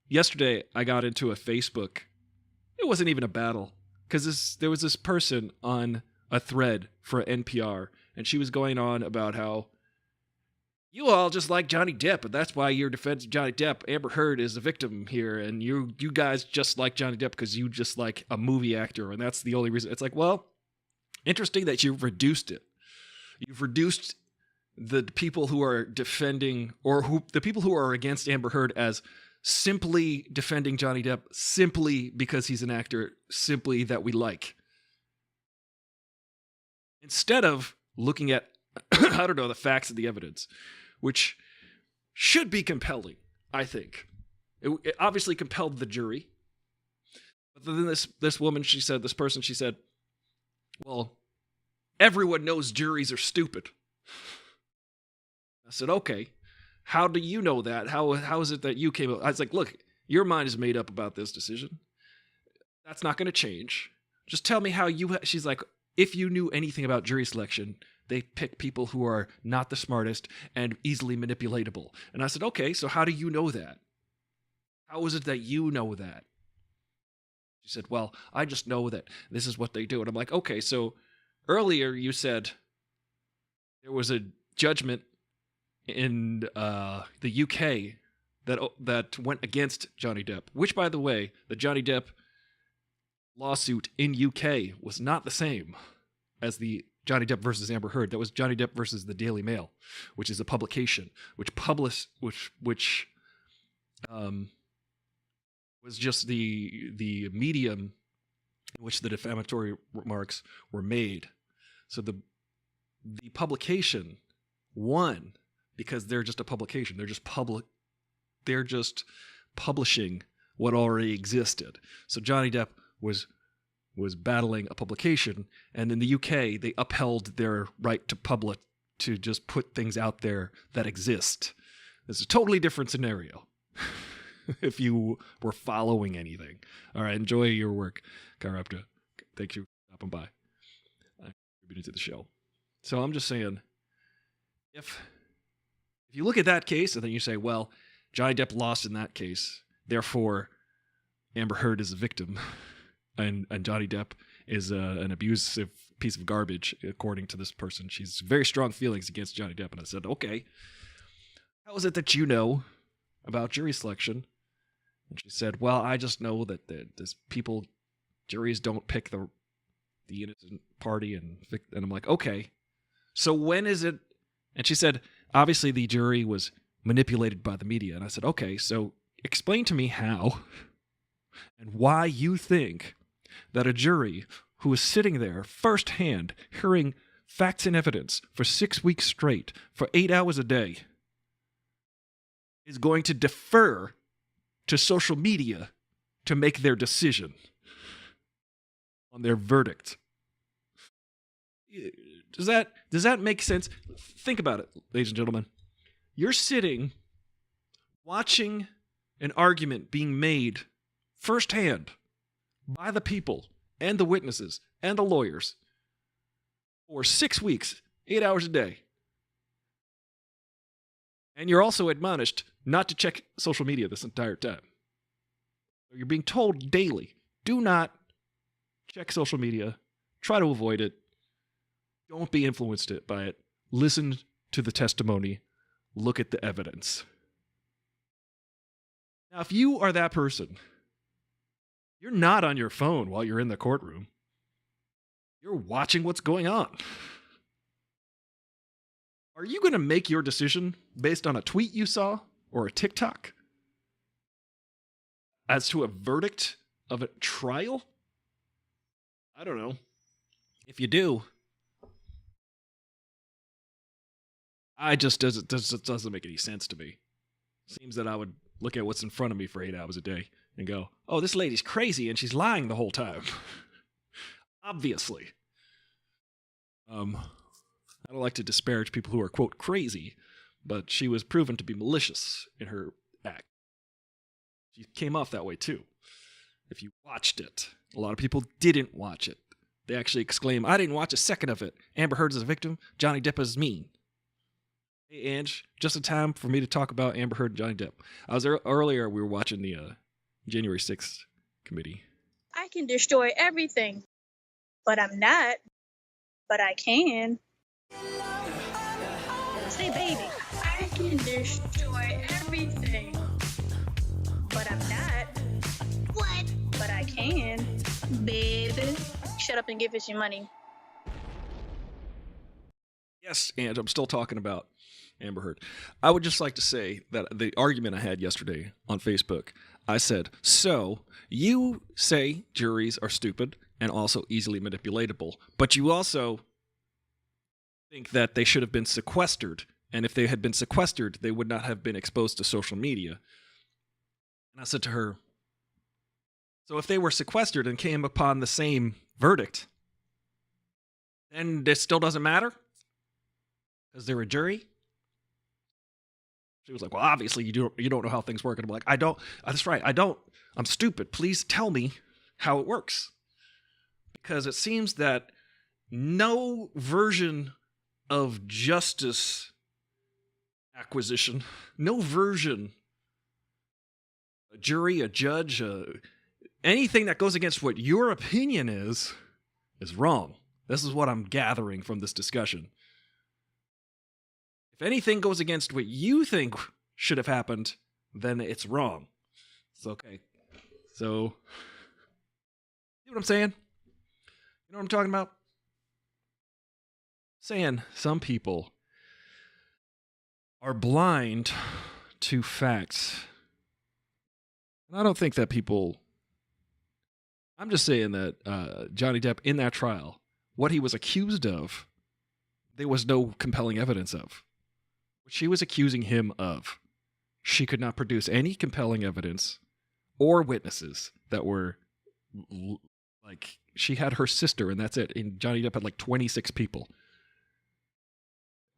yesterday I got into a Facebook. It wasn't even a battle. Because there was this person on a thread for NPR, and she was going on about how you all just like Johnny Depp, and that's why you're defending Johnny Depp. Amber Heard is a victim here, and you guys just like Johnny Depp because you just like a movie actor, and that's the only reason. It's like, well, interesting that you've reduced it. You've reduced the people who are defending, or the people who are against Amber Heard as simply defending Johnny Depp simply because he's an actor, simply that we like. Instead of looking at, I don't know, the facts and the evidence, which should be compelling, I think. It obviously compelled the jury. But then this woman, she said, well, everyone knows juries are stupid. I said, okay. How do you know that? How is it that you came up? I was like, look, your mind is made up about this decision. That's not going to change. Just tell me how you... She's like, if you knew anything about jury selection, they pick people who are not the smartest and easily manipulatable. And I said, okay, so how do you know that? How is it that you know that? She said, well, I just know that this is what they do. And I'm like, okay, so earlier you said there was a judgment in the UK that went against Johnny Depp, which, by the way, the Johnny Depp lawsuit in UK was not the same as the Johnny Depp versus Amber Heard. That was Johnny Depp versus the Daily Mail, which is a publication which was just the medium in which the defamatory remarks were made. So the publication won because they're just a publication. They're just publishing what already existed. So Johnny Depp was battling a publication, and in the UK they upheld their right to to just put things out there that exist. It's a totally different scenario if you were following anything. All right, enjoy your work, Karapta. Thank you for stopping by. I contributed to the show. So I'm just saying, if you look at that case and then you say, well, Johnny Depp lost in that case, therefore Amber Heard is a victim, and Johnny Depp is an abusive piece of garbage, according to this person. She's very strong feelings against Johnny Depp. And I said, okay, how is it that you know about jury selection? And she said, well, I just know that juries don't pick the innocent party. And I'm like, okay, so when is it? And she said, obviously the jury was manipulated by the media. And I said, okay, so explain to me how and why you think that a jury who is sitting there firsthand hearing facts and evidence for 6 weeks straight, for 8 hours a day, is going to defer to social media to make their decision on their verdict. Does that make sense? Think about it, ladies and gentlemen. You're sitting watching an argument being made firsthand by the people and the witnesses and the lawyers for 6 weeks, 8 hours a day. And you're also admonished not to check social media this entire time. You're being told daily, do not check social media. Try to avoid it. Don't be influenced by it. Listen to the testimony. Look at the evidence. Now, if you are that person, you're not on your phone while you're in the courtroom. You're watching what's going on. Are you going to make your decision based on a tweet you saw or a TikTok as to a verdict of a trial? I don't know. If you do, doesn't make any sense to me. Seems that I would look at what's in front of me for 8 hours a day and go, oh, this lady's crazy and she's lying the whole time. Obviously. I don't like to disparage people who are, quote, crazy, but she was proven to be malicious in her act. She came off that way, too. If you watched it, a lot of people didn't watch it. They actually exclaim, I didn't watch a second of it. Amber Heard is a victim. Johnny Depp is mean. Hey, Ange, just in time for me to talk about Amber Heard and Johnny Depp. Earlier, we were watching the January 6th committee. I can destroy everything, but I'm not. But I can. Say, baby, I can destroy everything, but I'm not. What? But I can. Baby, shut up and give us your money. Yes, and I'm still talking about Amber Heard. I would just like to say that the argument I had yesterday on Facebook, I said, so you say juries are stupid and also easily manipulatable, but you also think that they should have been sequestered, and if they had been sequestered, they would not have been exposed to social media. And I said to her, so if they were sequestered and came upon the same verdict, then this still doesn't matter? Because they're a jury? She was like, well, obviously you don't know how things work. And I'm like, I don't. That's right, I don't. I'm stupid. Please tell me how it works. Because it seems that no version of justice acquisition, no version, a jury, a judge, anything that goes against what your opinion is wrong. This is what I'm gathering from this discussion. If anything goes against what you think should have happened, then it's wrong. It's okay. So, see what I'm saying? You know what I'm talking about? Saying some people are blind to facts. And I don't think that people... I'm just saying that Johnny Depp, in that trial, what he was accused of, there was no compelling evidence of. What she was accusing him of, she could not produce any compelling evidence or witnesses that were, like, she had her sister and that's it. And Johnny Depp had like 26 people.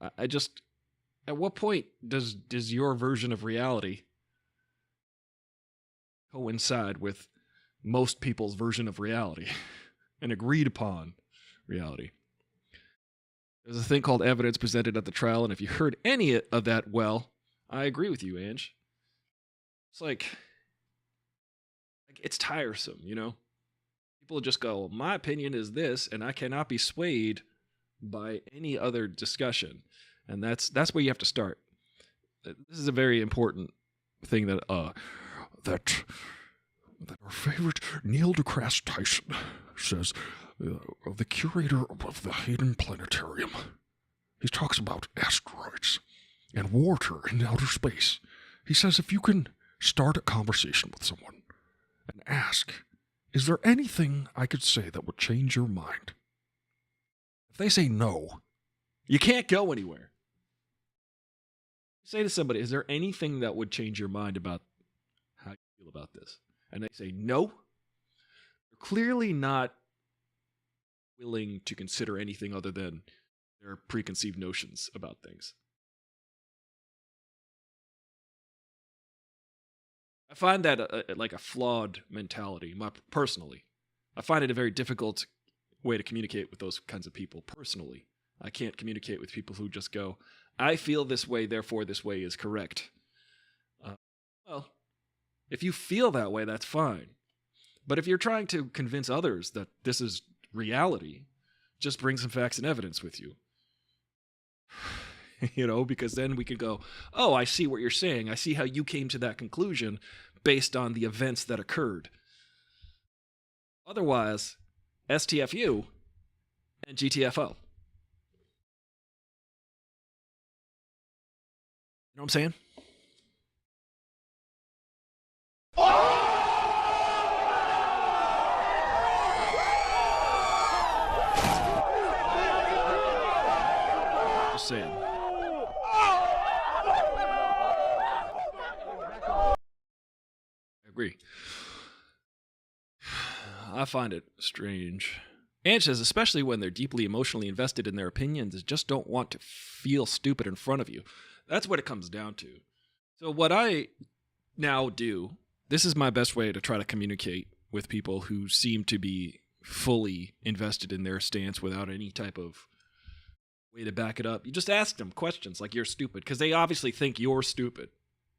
I just, at what point does your version of reality coincide with most people's version of reality, an agreed upon reality? There's a thing called evidence presented at the trial, and if you heard any of that, well, I agree with you, Ange. It's like it's tiresome, you know? People just go, my opinion is this, and I cannot be swayed by any other discussion. And that's where you have to start. This is a very important thing that our favorite Neil deGrasse Tyson says, the curator of the Hayden Planetarium. He talks about asteroids and water in outer space. He says if you can start a conversation with someone and ask, is there anything I could say that would change your mind? If they say no, you can't go anywhere. Say to somebody, is there anything that would change your mind about how you feel about this? And they say no. They're clearly not willing to consider anything other than their preconceived notions about things. I find that like a flawed mentality, personally. I find it a very difficult way to communicate with those kinds of people personally. I can't communicate with people who just go, I feel this way, therefore this way is correct. Well, if you feel that way, that's fine. But if you're trying to convince others that this is reality, just bring some facts and evidence with you. You know, because then we could go, oh, I see what you're saying. I see how you came to that conclusion based on the events that occurred. Otherwise, STFU and GTFO. You know what I'm saying? Just saying. I agree. I find it strange. Ange says, especially when they're deeply emotionally invested in their opinions, they just don't want to feel stupid in front of you. That's what it comes down to. So what I now do, this is my best way to try to communicate with people who seem to be fully invested in their stance without any type of way to back it up. You just ask them questions like, you're stupid, because they obviously think you're stupid.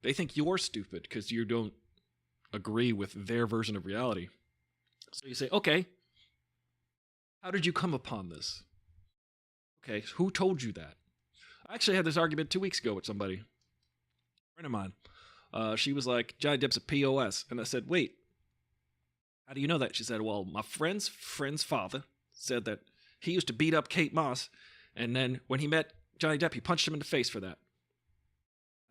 They think you're stupid because you don't agree with their version of reality. So you say, okay, how did you come upon this? Okay, who told you that? I actually had this argument 2 weeks ago with somebody, a friend of mine. She was like, Johnny Depp's a POS. And I said, wait, how do you know that? She said, well, my friend's father said that he used to beat up Kate Moss, and then when he met Johnny Depp, he punched him in the face for that.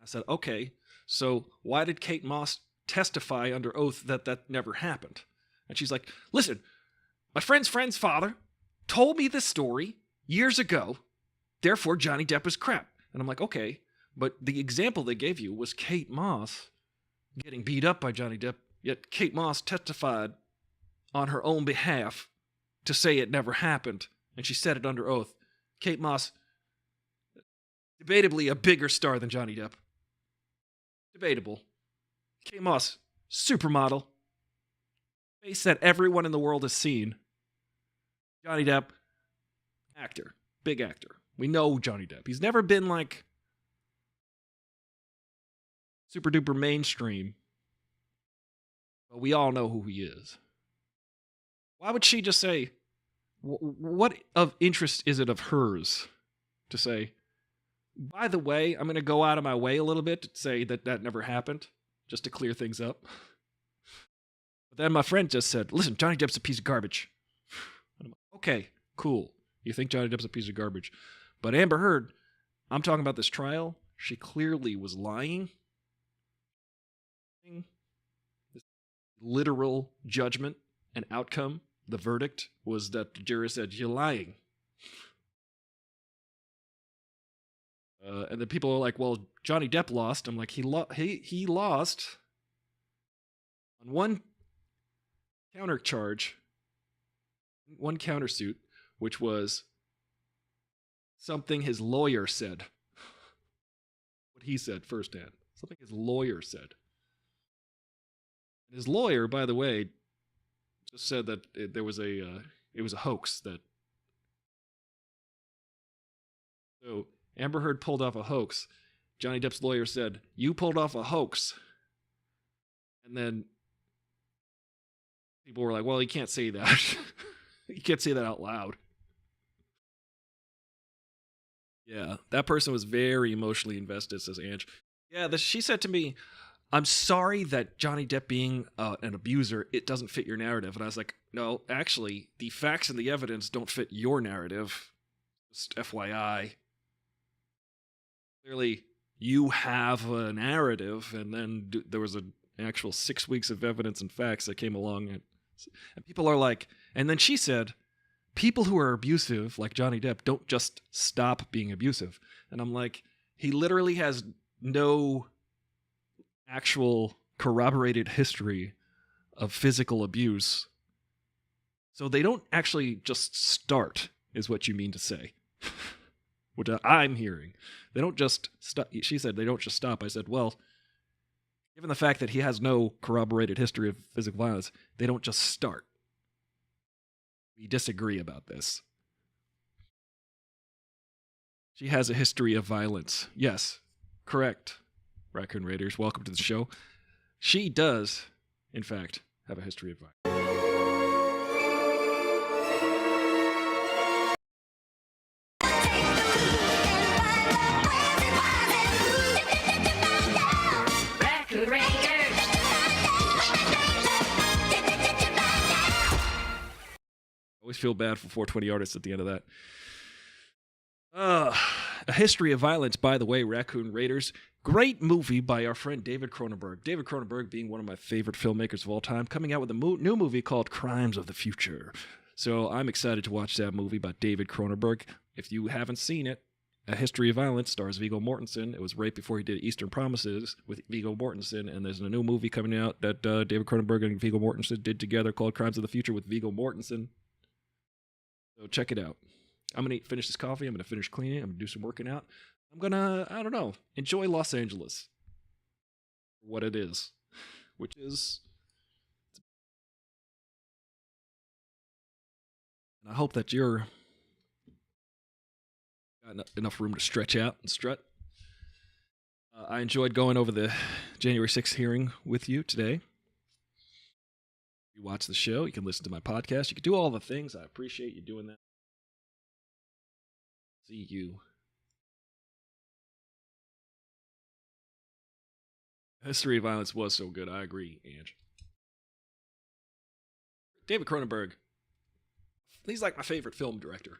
I said, okay, so why did Kate Moss testify under oath that that never happened? And she's like, listen, my friend's father told me this story years ago, therefore Johnny Depp is crap. And I'm like, okay, but the example they gave you was Kate Moss getting beat up by Johnny Depp, yet Kate Moss testified on her own behalf to say it never happened, and she said it under oath. Kate Moss, debatably a bigger star than Johnny Depp. Debatable. Kate Moss, supermodel. Face that everyone in the world has seen. Johnny Depp, actor. Big actor. We know Johnny Depp. He's never been like super duper mainstream. But we all know who he is. Why would she just say, what of interest is it of hers to say, by the way, I'm going to go out of my way a little bit to say that that never happened, just to clear things up. But then my friend just said, listen, Johnny Depp's a piece of garbage. And I'm like, okay, cool. You think Johnny Depp's a piece of garbage. But Amber Heard, I'm talking about this trial. She clearly was lying. This literal judgment and outcome, the verdict, was that the juror said, you're lying. And then people are like, well, Johnny Depp lost. I'm like, he lost on one countercharge, one countersuit, which was something his lawyer said. What he said firsthand. Something his lawyer said. And his lawyer, by the way, just said that it was a hoax. So Amber Heard pulled off a hoax. Johnny Depp's lawyer said, "You pulled off a hoax." And then people were like, "Well, you can't say that." You can't say that out loud. Yeah, that person was very emotionally invested, says Ange. Yeah, she said to me, "I'm sorry that Johnny Depp being an abuser, it doesn't fit your narrative." And I was like, "No, actually, the facts and the evidence don't fit your narrative. Just FYI. Clearly, you have a narrative, and then there was an actual 6 weeks of evidence and facts that came along." And people are like, and then she said, people who are abusive, like Johnny Depp, don't just stop being abusive. And I'm like, he literally has no actual corroborated history of physical abuse. So they don't actually just start, is what you mean to say. What I'm hearing. They don't just stop. She said they don't just stop. I said, well, given the fact that he has no corroborated history of physical violence, they don't just start. We disagree about this. She has a history of violence. Yes, correct. Raccoon Raiders, welcome to the show. She does, in fact, have a history of violence. Always feel bad for 420 artists at the end of that. A History of Violence, by the way, Raccoon Raiders. Great movie by our friend David Cronenberg. David Cronenberg being one of my favorite filmmakers of all time, coming out with a new movie called Crimes of the Future. So I'm excited to watch that movie by David Cronenberg. If you haven't seen it, A History of Violence stars Viggo Mortensen. It was right before he did Eastern Promises with Viggo Mortensen, and there's a new movie coming out that David Cronenberg and Viggo Mortensen did together called Crimes of the Future with Viggo Mortensen. So check it out. I'm going to finish this coffee. I'm going to finish cleaning. I'm going to do some working out. I'm going to, I don't know, enjoy Los Angeles for what it is, which is... And I hope that you're got enough room to stretch out and strut. I enjoyed going over the January 6th hearing with you today. You watch the show. You can listen to my podcast. You can do all the things. I appreciate you doing that. See you. History of Violence was so good. I agree, Ange. David Cronenberg. He's like my favorite film director.